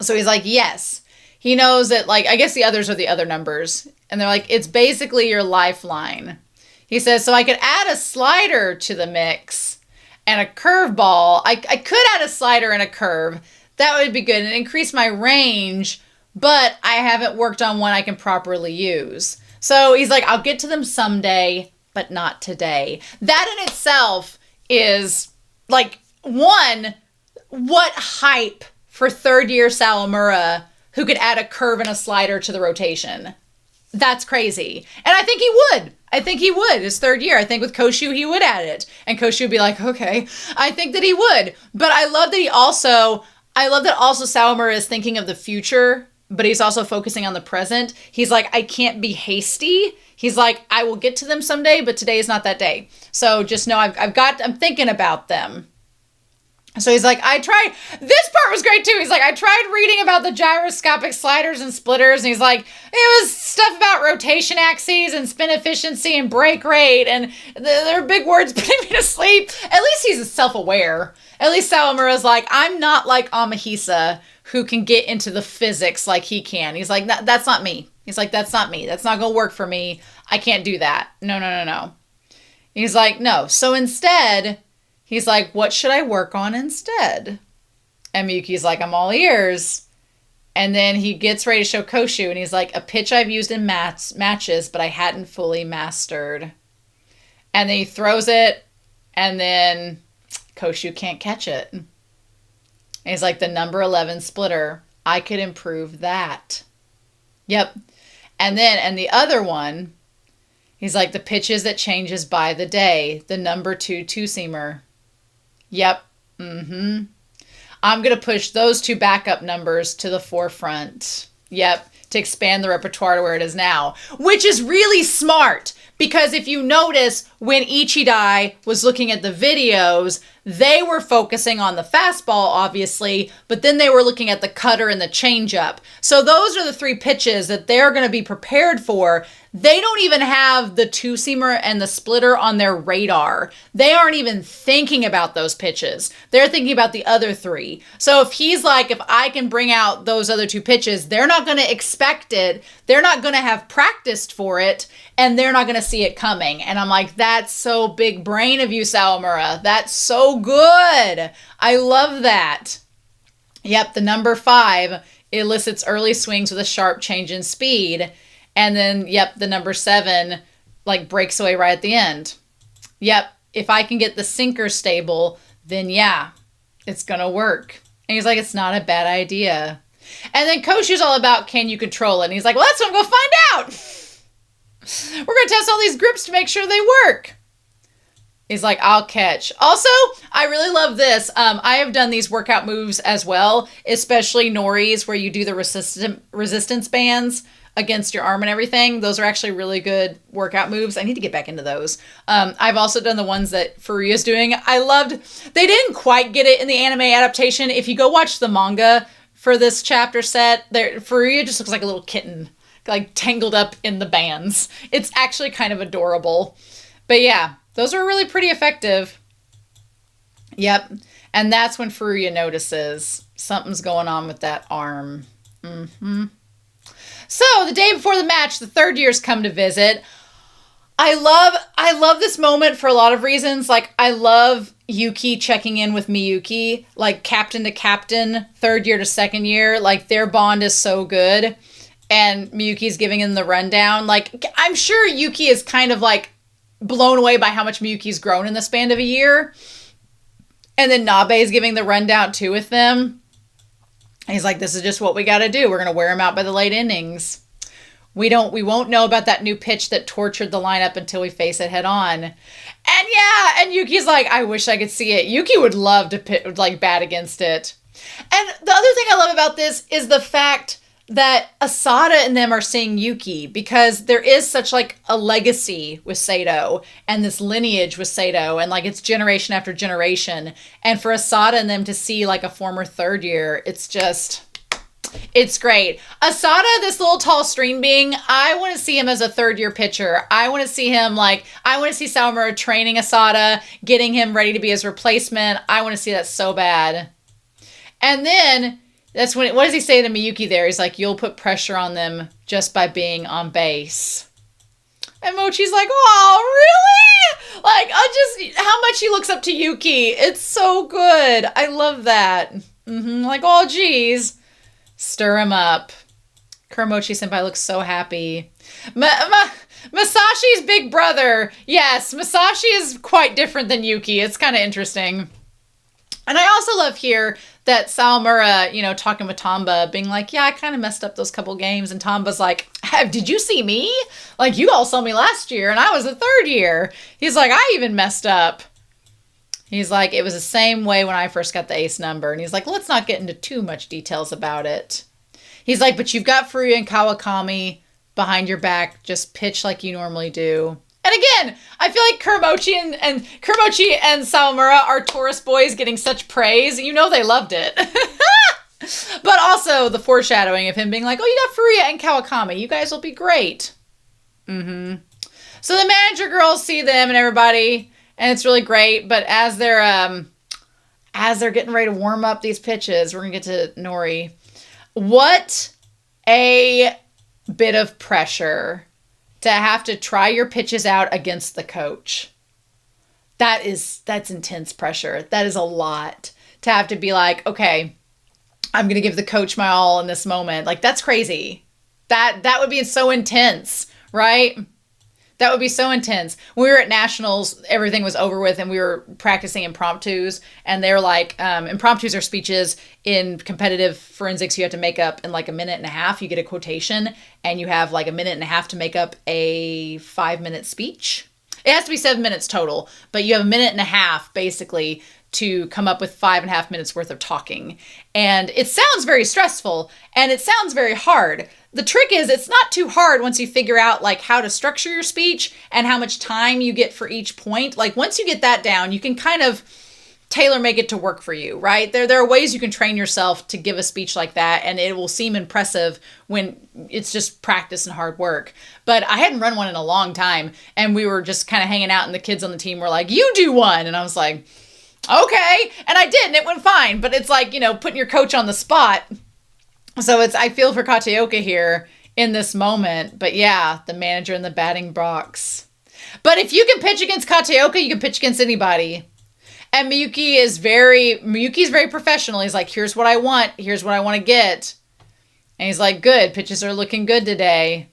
So he's like, yes. He knows that, like, I guess the others are the other numbers. And they're like, it's basically your lifeline. He says, so I could add a slider to the mix and a curveball. I could add a slider and a curve. That would be good and increase my range, but I haven't worked on one I can properly use. So he's like, I'll get to them someday, but not today. That in itself is like, one, what hype for third-year Sawamura who could add a curve and a slider to the rotation. That's crazy. And I think he would. His third year. I think with Koshu, he would add it. And Koshu would be like, okay, I think that he would. But I love that also Sawamura is thinking of the future, but he's also focusing on the present. He's like, I can't be hasty. He's like, I will get to them someday, but today is not that day. So just know I'm thinking about them. So he's like, this part was great too. He's like, I tried reading about the gyroscopic sliders and splitters. And he's like, it was stuff about rotation axes and spin efficiency and break rate. And they're big words putting me to sleep. At least he's self-aware. At least Sawamura's like, I'm not like Amahisa who can get into the physics like he can. He's like, that's not me. He's like, that's not me. That's not going to work for me. I can't do that. No. He's like, no. So instead, he's like, what should I work on instead? And Miyuki's like, I'm all ears. And then he gets ready to show Koshu, and he's like, a pitch I've used in matches, but I hadn't fully mastered. And then he throws it, and then Koshu can't catch it. And he's like, the number 11 splitter, I could improve that. Yep. And the other one, he's like, the pitches that changes by the day, the number 2 two-seamer. Yep. I'm going to push those two backup numbers to the forefront. Yep. To expand the repertoire to where it is now. Which is really smart. Because if you notice, when Ichidai was looking at the videos, They were focusing on the fastball, obviously, but then they were looking at the cutter and the changeup. So those are the 3 pitches that they're going to be prepared for. They don't even have the two-seamer and the splitter on their radar. They aren't even thinking about those pitches. They're thinking about the other 3. So if he's like, if I can bring out those other 2 pitches, they're not going to expect it. They're not going to have practiced for it, and they're not going to see it coming. And I'm like, that's so big brain of you, Sawamura. That's so good. I love that. Yep, the number 5 elicits early swings with a sharp change in speed. And then, yep, the number 7, like, breaks away right at the end. Yep, if I can get the sinker stable, then yeah, it's going to work. And he's like, it's not a bad idea. And then Koshu's all about, can you control it? And he's like, well, that's what I'm going to find out. We're going to test all these grips to make sure they work. He's like, I'll catch. Also, I really love this. I have done these workout moves as well, especially Nori's, where you do the resistance bands against your arm and everything. Those are actually really good workout moves. I need to get back into those. I've also done the ones that Furuya's doing. I loved, they didn't quite get it in the anime adaptation. If you go watch the manga for this chapter set, Furuya just looks like a little kitten, like tangled up in the bands. It's actually kind of adorable. But yeah, those are really pretty effective. Yep. And that's when Furuya notices something's going on with that arm. So the day before the match, the third years come to visit. I love this moment for a lot of reasons. Like, I love Yuki checking in with Miyuki, like captain to captain, third year to second year. Like, their bond is so good. And Miyuki's giving him the rundown. Like, I'm sure Yuki is kind of like blown away by how much Miyuki's grown in the span of a year. And then Nabe's giving the rundown too with them. He's like, this is just what we got to do. We're going to wear him out by the late innings. We won't know about that new pitch that tortured the lineup until we face it head on. And yeah, and Yuki's like, I wish I could see it. Yuki would love to bat against it. And the other thing I love about this is the fact that Asada and them are seeing Yuki, because there is such like a legacy with Seidou and this lineage with Seidou, and like it's generation after generation. And for Asada and them to see like a former third year, it's great. Asada, this little tall stream being, I want to see him as a third year pitcher. I want to see him I want to see Sawamura training Asada, getting him ready to be his replacement. I want to see that so bad. And then that's when, what does he say to Miyuki there? He's like, you'll put pressure on them just by being on base. And Mochi's like, oh, really? Like, how much he looks up to Yuki. It's so good. I love that. Like, oh, geez. Stir him up. Kuramochi senpai looks so happy. Masashi's big brother. Yes, Masashi is quite different than Yuki. It's kind of interesting. And I also love here that Sawamura, talking with Tamba, being like, yeah, I kind of messed up those couple games. And Tamba's like, did you see me? Like, you all saw me last year, and I was a third year. He's like, I even messed up. He's like, it was the same way when I first got the ace number. And he's like, let's not get into too much details about it. He's like, but you've got Furuya and Kawakami behind your back. Just pitch like you normally do. And again, I feel like Kuramochi and Sawamura are tourist boys getting such praise. You know they loved it. But also the foreshadowing of him being like, oh, you got Furuya and Kawakami. You guys will be great. So the manager girls see them and everybody, and it's really great. But as they're getting ready to warm up these pitches, we're going to get to Nori. What a bit of pressure to have to try your pitches out against the coach. That's intense pressure. That is a lot to have to be like, okay, I'm going to give the coach my all in this moment. Like, that's crazy. That would be so intense, right? That would be so intense. When we were at Nationals, everything was over with and we were practicing impromptus, and they're like, impromptus are speeches in competitive forensics you have to make up in like a minute and a half. You get a quotation and you have like a minute and a half to make up a 5-minute speech. It has to be 7 minutes total, but you have a minute and a half basically to come up with 5.5 minutes worth of talking. And it sounds very stressful and it sounds very hard. The trick is it's not too hard once you figure out like how to structure your speech and how much time you get for each point. Like once you get that down, you can kind of tailor make it to work for you, right? There are ways you can train yourself to give a speech like that, and it will seem impressive when it's just practice and hard work. But I hadn't run one in a long time, and we were just kind of hanging out, and the kids on the team were like, you do one. And I was like, okay. And I did, and it went fine. But it's like, putting your coach on the spot. So I feel for Kataoka here in this moment. But yeah, the manager in the batting box. But if you can pitch against Kataoka, you can pitch against anybody. And Miyuki's very professional. He's like, here's what I want. Here's what I want to get. And he's like, good. Pitches are looking good today.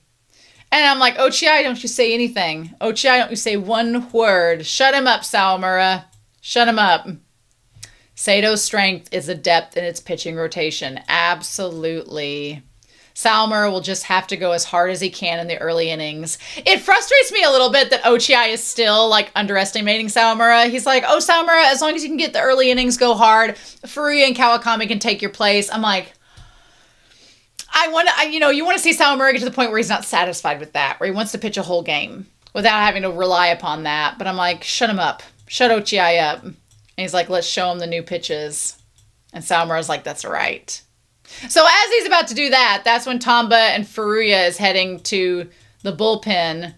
And I'm like, Ochiai, don't you say anything. Ochiai, don't you say one word. Shut him up, Sawamura. Shut him up. Seidou's strength is the depth in its pitching rotation. Absolutely. Sawamura will just have to go as hard as he can in the early innings. It frustrates me a little bit that Ochiai is still underestimating Sawamura. He's like, oh, Sawamura, as long as you can get the early innings, go hard. Furuya and Kawakami can take your place. I'm like, you want to see Sawamura get to the point where he's not satisfied with that, where he wants to pitch a whole game without having to rely upon that. But I'm like, shut him up. Shut Ochiai up. And he's like, let's show him the new pitches. And Sawamura's like, that's right. So as he's about to do that, that's when Tamba and Furuya is heading to the bullpen.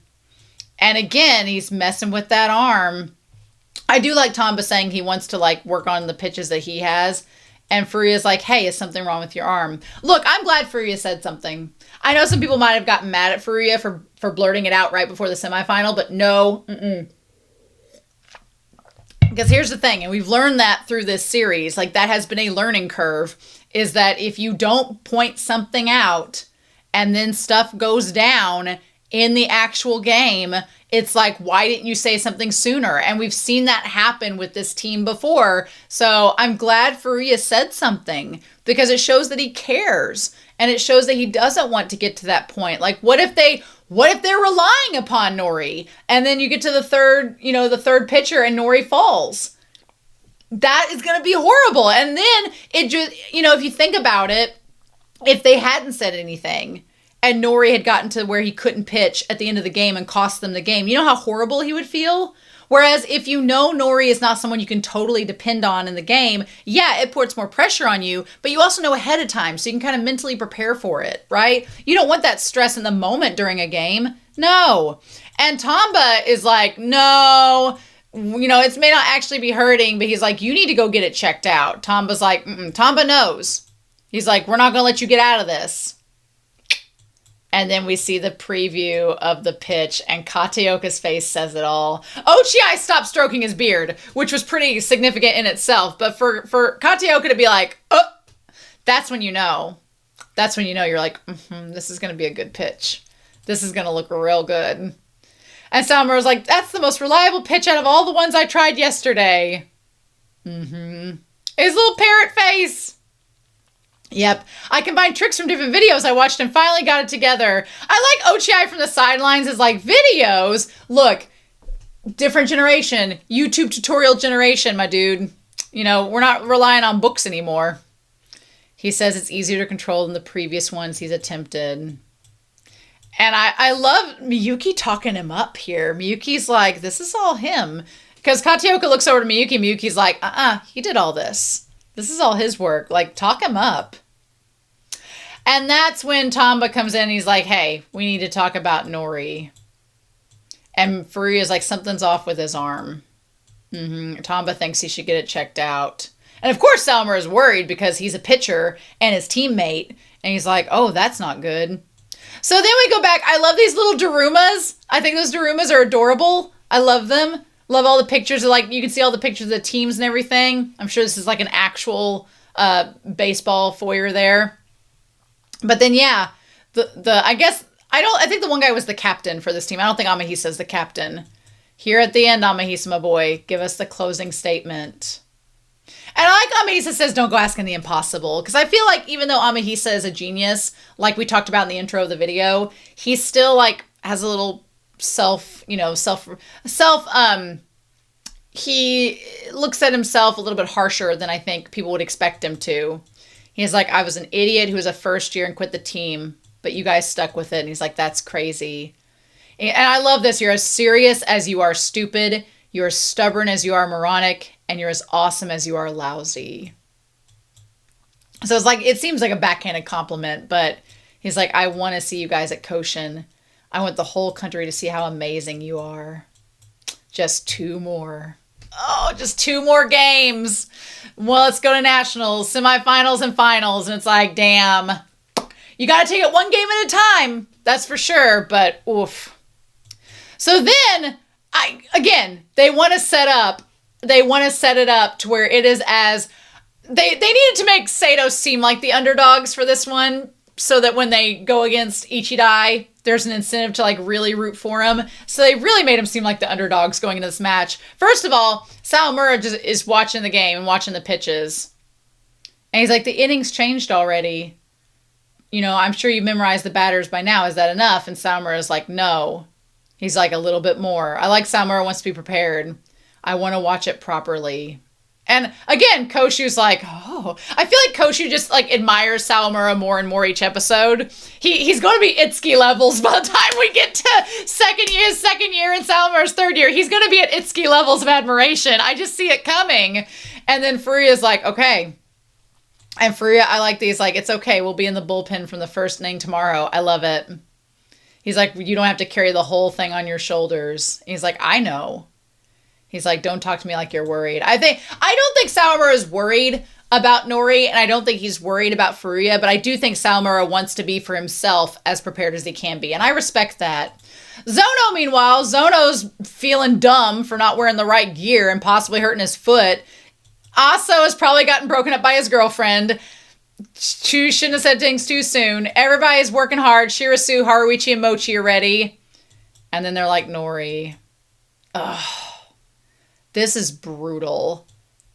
And again, he's messing with that arm. I do like Tamba saying he wants to work on the pitches that he has. And Furuya's like, hey, is something wrong with your arm? Look, I'm glad Furuya said something. I know some people might have gotten mad at Furuya for blurting it out right before the semifinal, but no. Because here's the thing, and we've learned that through this series, that has been a learning curve, is that if you don't point something out and then stuff goes down in the actual game, it's like, why didn't you say something sooner? And we've seen that happen with this team before. So I'm glad Furuya said something because it shows that he cares and it shows that he doesn't want to get to that point. What if they're relying upon Nori and then you get to the third pitcher and Nori falls? That is going to be horrible. And then it just, if you think about it, if they hadn't said anything and Nori had gotten to where he couldn't pitch at the end of the game and cost them the game, you know how horrible he would feel? Whereas if you know Nori is not someone you can totally depend on in the game, yeah, it puts more pressure on you, but you also know ahead of time so you can kind of mentally prepare for it, right? You don't want that stress in the moment during a game. No. And Tamba is like, no, it may not actually be hurting, but he's like, you need to go get it checked out. Tamba's like, Tamba knows. He's like, we're not going to let you get out of this. And then we see the preview of the pitch, and Kataoka's face says it all. Ochiai stopped stroking his beard, which was pretty significant in itself. But for Kataoka to be like, oh, that's when you know. That's when you know you're like, this is going to be a good pitch. This is going to look real good. And Sawamura's like, that's the most reliable pitch out of all the ones I tried yesterday. His little parrot face. Yep. I combined tricks from different videos I watched and finally got it together. I like Ochiai from the sidelines as videos. Look, different generation. YouTube tutorial generation, my dude. We're not relying on books anymore. He says it's easier to control than the previous ones he's attempted. And I love Miyuki talking him up here. Miyuki's like, this is all him. Because Kataoka looks over to Miyuki. Miyuki's like, he did all this. This is all his work. Talk him up. And that's when Tamba comes in and he's like, hey, we need to talk about Nori. And Furuya's like, something's off with his arm. Tamba thinks he should get it checked out. And of course Sawamura is worried because he's a pitcher and his teammate. And he's like, oh, that's not good. So then we go back. I love these little Darumas. I think those Darumas are adorable. I love them. Love all the pictures. You can see all the pictures of the teams and everything. I'm sure this is an actual baseball foyer there. But then, yeah, I think the one guy was the captain for this team. I don't think Amahisa's the captain. Here at the end, Amahisa, my boy, give us the closing statement. And I like Amahisa says, don't go asking the impossible. Because I feel like even though Amahisa is a genius, like we talked about in the intro of the video, he still has a little he looks at himself a little bit harsher than I think people would expect him to. He's like, I was an idiot who was a first year and quit the team, but you guys stuck with it. And he's like, that's crazy. And I love this. You're as serious as you are stupid. You're as stubborn as you are moronic. and you're as awesome as you are lousy. So it's like, it seems like a backhanded compliment, but he's like, I want to see you guys at Koshin. I want the whole country to see how amazing you are. Just 2 more. Oh, just 2 more games. Well, let's go to nationals, semifinals, and finals. And it's like, damn. You got to take it 1 game at a time. That's for sure. But oof. So then, they want to set up. They want to set it up to where it is as... They needed to make Seidou seem like the underdogs for this one, so that when they go against Ichidai, there's an incentive to like really root for him. So they really made him seem like the underdogs going into this match. First of all, Sawamura just is watching the game and watching the pitches. And he's like, the innings changed already. You know, I'm sure you've memorized the batters by now. Is that enough? And Sawamura's like, no. He's like, a little bit more. I like Sawamura wants to be prepared. I want to watch it properly. And again, Koshu's like, oh, I feel like Koshu just like admires Sawamura more and more each episode. He's going to be Itsuki levels by the time we get to second year and Sawamura's 3rd year. He's going to be at Itsuki levels of admiration. I just see it coming. And then Furuya's like, okay. And Furuya, I like these, like, it's okay. We'll be in the bullpen from the first inning tomorrow. I love it. He's like, you don't have to carry the whole thing on your shoulders. And he's like, I know. He's like, don't talk to me like you're worried. I don't think Sawamura is worried about Nori, and I don't think he's worried about Furuya, but I do think Sawamura wants to be for himself as prepared as he can be, and I respect that. Zono, meanwhile, Zono's feeling dumb for not wearing the right gear and possibly hurting his foot. Aso has probably gotten broken up by his girlfriend. Chu shouldn't have said things too soon. Everybody's working hard. Shirasu, Haruichi, and Mochi are ready. And then they're like, Nori. Ugh. This is brutal.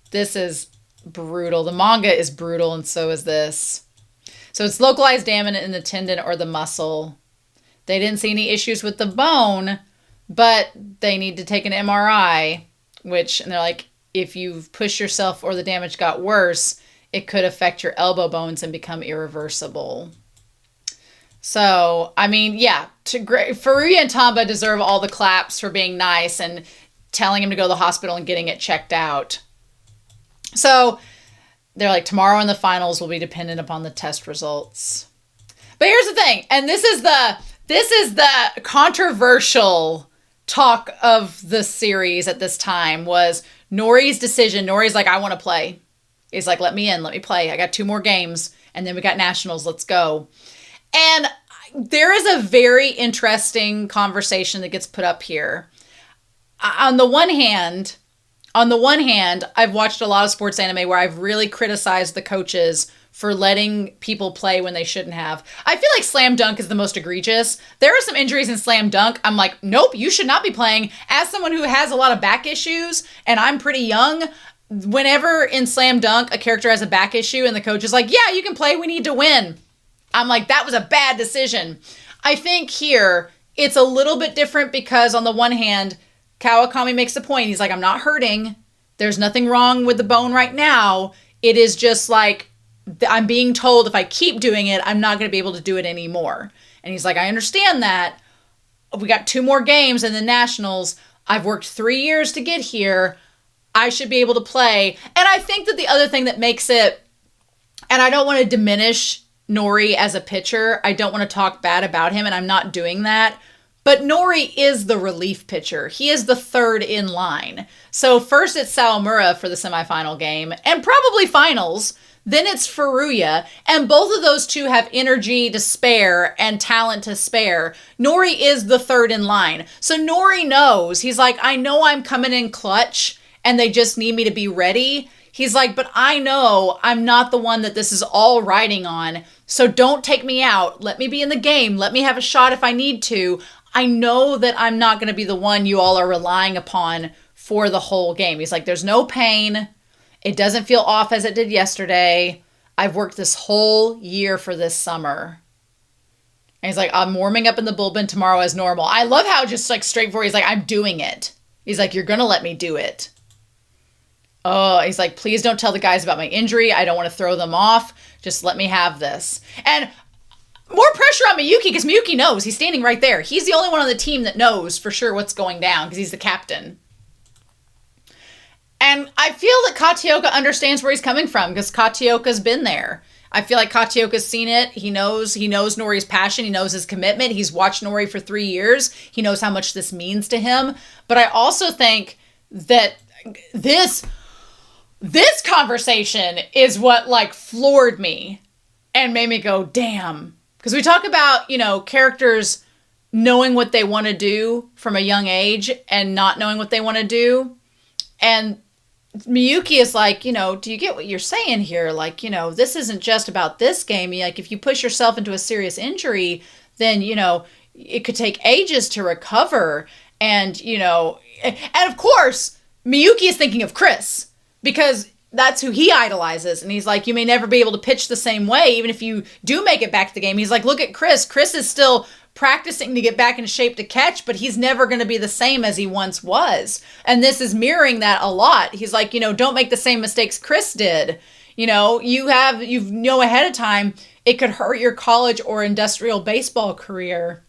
This is brutal. The manga is brutal, and so is this. So it's localized damage in the tendon or the muscle. They didn't see any issues with the bone, but they need to take an MRI, and they're like, if you've pushed yourself or the damage got worse, it could affect your elbow bones and become irreversible. So, I mean, yeah, Furuya and Tamba deserve all the claps for being nice and telling him to go to the hospital and getting it checked out. So they're like, tomorrow in the finals will be dependent upon the test results. But here's the thing, and this is the controversial talk of the series at this time, was Nori's decision. Nori's like, I want to play. He's like, let me in, let me play. I got 2 more games, and then we got nationals. Let's go. And there is a very interesting conversation that gets put up here. On the one hand, I've watched a lot of sports anime where I've really criticized the coaches for letting people play when they shouldn't have. I feel like Slam Dunk is the most egregious. There are some injuries in Slam Dunk. I'm like, nope, you should not be playing. As someone who has a lot of back issues, and I'm pretty young, whenever in Slam Dunk a character has a back issue and the coach is like, yeah, you can play, we need to win, I'm like, that was a bad decision. I think here it's a little bit different because on the one hand, Kawakami makes the point. He's like, I'm not hurting. There's nothing wrong with the bone right now. It is just like, I'm being told if I keep doing it, I'm not going to be able to do it anymore. And he's like, I understand that. We got 2 more games in the nationals. I've worked 3 years to get here. I should be able to play. And I think that the other thing that makes it, and I don't want to diminish Nori as a pitcher. I don't want to talk bad about him, and I'm not doing that. But Nori is the relief pitcher. He is the 3rd in line. So first it's Sawamura for the semifinal game, and probably finals. Then it's Furuya, and both of those 2 have energy to spare and talent to spare. Nori is the 3rd in line. So Nori knows. He's like, I know I'm coming in clutch, and they just need me to be ready. He's like, but I know I'm not the one that this is all riding on. So don't take me out. Let me be in the game. Let me have a shot if I need to. I know that I'm not going to be the one you all are relying upon for the whole game. He's like, there's no pain. It doesn't feel off as it did yesterday. I've worked this whole year for this summer. And he's like, I'm warming up in the bullpen tomorrow as normal. I love how just like straightforward, he's like, I'm doing it. He's like, you're going to let me do it. Oh, he's like, please don't tell the guys about my injury. I don't want to throw them off. Just let me have this. And more pressure on Miyuki because Miyuki knows. He's standing right there. He's the only one on the team that knows for sure what's going down because he's the captain. And I feel that Katioka understands where he's coming from because Katioka's been there. I feel like Katioka's seen it. He knows Nori's passion. He knows his commitment. He's watched Nori for 3 years. He knows how much this means to him. But I also think that this conversation is what like floored me and made me go, damn. Because we talk about, characters knowing what they want to do from a young age and not knowing what they want to do. And Miyuki is like, do you get what you're saying here? Like, this isn't just about this game. Like, if you push yourself into a serious injury, then, it could take ages to recover. And, and of course, Miyuki is thinking of Chris because that's who he idolizes. And he's like, you may never be able to pitch the same way, even if you do make it back to the game. He's like, look at Chris. Chris is still practicing to get back in shape to catch, but he's never going to be the same as he once was. And this is mirroring that a lot. He's like, don't make the same mistakes Chris did. You know ahead of time it could hurt your college or industrial baseball career.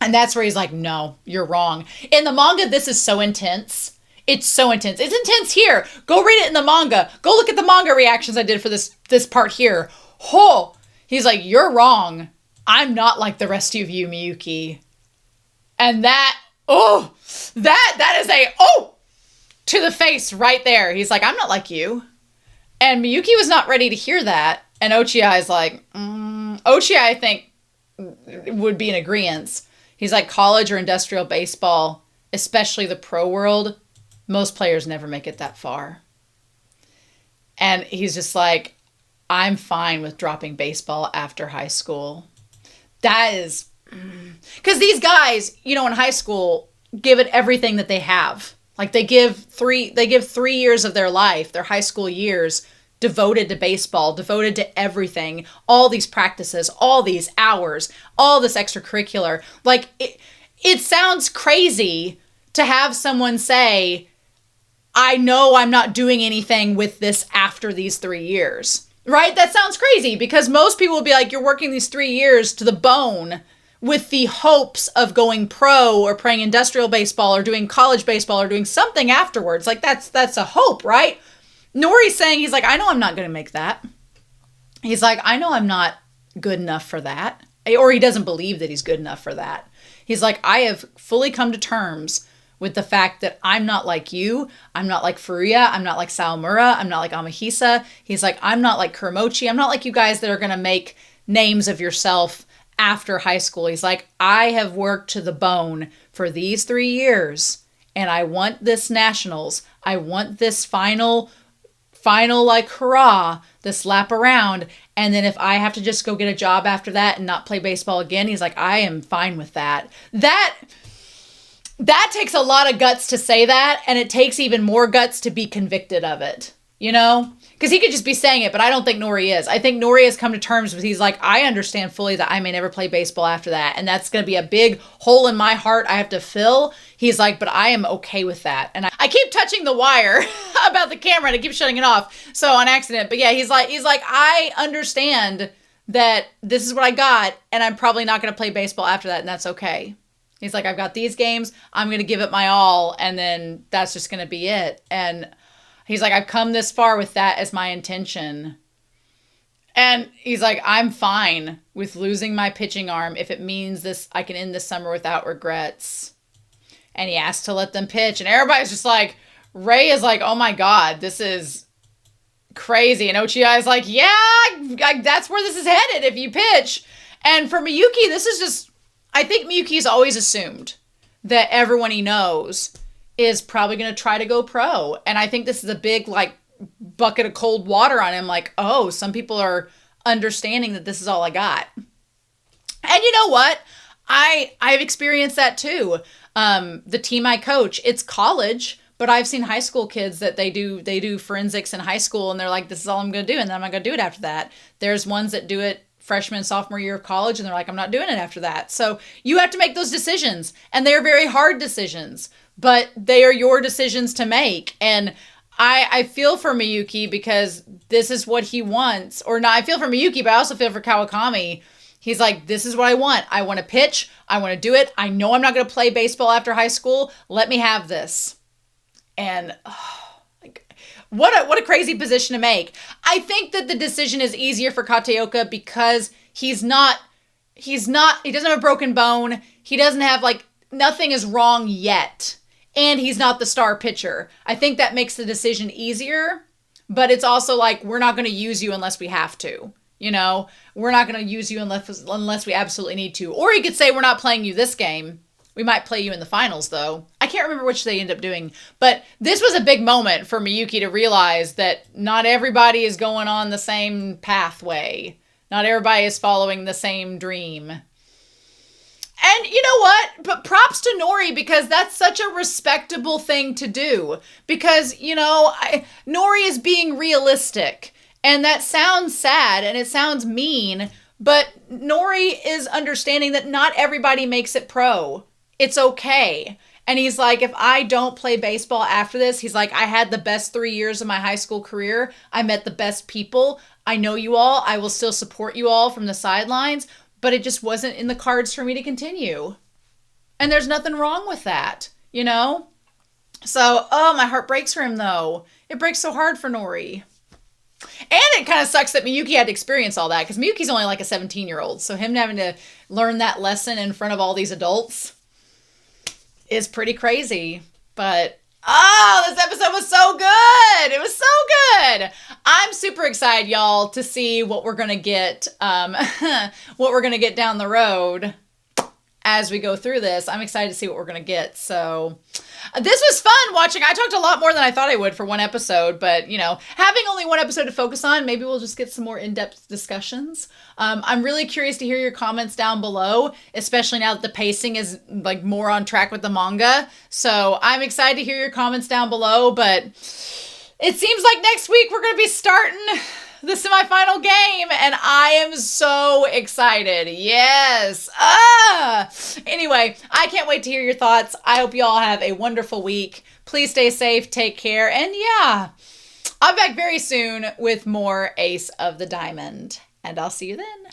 And that's where he's like, no, you're wrong. In the manga, this is so intense. It's so intense. It's intense here. Go read it in the manga. Go look at the manga reactions I did for this part here. Oh, he's like, you're wrong. I'm not like the rest of you, Miyuki. And that is to the face right there. He's like, I'm not like you. And Miyuki was not ready to hear that. And Ochiai is like, Ochiai, I think, would be in agreement. He's like, college or industrial baseball, especially the pro world, most players never make it that far. And he's just like, I'm fine with dropping baseball after high school. That is, because these guys, in high school, give it everything that they have. Like they give 3 years of their life, their high school years, devoted to baseball, devoted to everything, all these practices, all these hours, all this extracurricular. Like it sounds crazy to have someone say, I know I'm not doing anything with this after these 3 years. Right? That sounds crazy because most people will be like, you're working these 3 years to the bone with the hopes of going pro or playing industrial baseball or doing college baseball or doing something afterwards. Like that's a hope, right? Nori's saying, he's like, I know I'm not going to make that. He's like, I know I'm not good enough for that. Or he doesn't believe that he's good enough for that. He's like, I have fully come to terms with the fact that I'm not like you. I'm not like Furuya. I'm not like Sawamura. I'm not like Amahisa. He's like, I'm not like Kuromochi. I'm not like you guys that are going to make names of yourself after high school. He's like, I have worked to the bone for these 3 years and I want this nationals. I want this final like hurrah, this lap around. And then if I have to just go get a job after that and not play baseball again, he's like, I am fine with that. That takes a lot of guts to say that, and it takes even more guts to be convicted of it, Because he could just be saying it, but I don't think Nori is. I think Nori has come to terms with, he's like, I understand fully that I may never play baseball after that, and that's going to be a big hole in my heart I have to fill. He's like, but I am okay with that. And I keep touching the wire about the camera, and I keep shutting it off, so on accident. But yeah, he's like, I understand that this is what I got, and I'm probably not going to play baseball after that, and that's okay. He's like, I've got these games. I'm going to give it my all. And then that's just going to be it. And he's like, I've come this far with that as my intention. And he's like, I'm fine with losing my pitching arm if it means this, I can end this summer without regrets. And he asked to let them pitch. And everybody's just like, Ray is like, oh my God, this is crazy. And Ochiai is like, yeah, that's where this is headed if you pitch. And for Miyuki, this is just, I think Miyuki's always assumed that everyone he knows is probably going to try to go pro. And I think this is a big, bucket of cold water on him. Like, oh, some people are understanding that this is all I got. And you know what? I've experienced that too. The team I coach, it's college, but I've seen high school kids that they do forensics in high school and they're like, this is all I'm going to do. And then I'm not going to do it after that. There's ones that do it freshman and sophomore year of college and they're like, I'm not doing it after that. So you have to make those decisions, and they're very hard decisions, but they are your decisions to make. And I feel for Miyuki because this is what he wants. Or not, I feel for Miyuki, but I also feel for Kawakami. He's like, this is what I want. I want to pitch. I want to do it. I know I'm not going to play baseball after high school. Let me have this. And What a crazy position to make. I think that the decision is easier for Kataoka because he doesn't have a broken bone. He doesn't have, like, nothing is wrong yet. And he's not the star pitcher. I think that makes the decision easier, but it's also like, we're not going to use you unless we have to. You know, we're not going to use you unless we absolutely need to. Or he could say, we're not playing you this game. We might play you in the finals, though. I can't remember which they end up doing. But this was a big moment for Miyuki to realize that not everybody is going on the same pathway. Not everybody is following the same dream. And you know what? But props to Nori, because that's such a respectable thing to do. Because, you know, Nori is being realistic. And that sounds sad and it sounds mean. But Nori is understanding that not everybody makes it pro. It's okay. And he's like, if I don't play baseball after this, he's like, I had the best 3 years of my high school career. I met the best people. I know you all. I will still support you all from the sidelines. But it just wasn't in the cards for me to continue. And there's nothing wrong with that, you know? So, oh, my heart breaks for him, though. It breaks so hard for Nori. And it kind of sucks that Miyuki had to experience all that, because Miyuki's only like a 17-year-old. So him having to learn that lesson in front of all these adults is pretty crazy. But, oh, this episode was so good. It was so good. I'm super excited, y'all, to see what we're going to get, what we're going to get down the road as we go through this. I'm excited to see what we're going to get. So this was fun watching. I talked a lot more than I thought I would for one episode, but, you know, having only one episode to focus on, maybe we'll just get some more in-depth discussions. I'm really curious to hear your comments down below, especially now that the pacing is like more on track with the manga. So I'm excited to hear your comments down below, but it seems like next week we're going to be starting the semifinal game, and I am so excited. Yes. Anyway, I can't wait to hear your thoughts. I hope you all have a wonderful week. Please stay safe, take care, and yeah, I'll be back very soon with more Ace of the Diamond, and I'll see you then.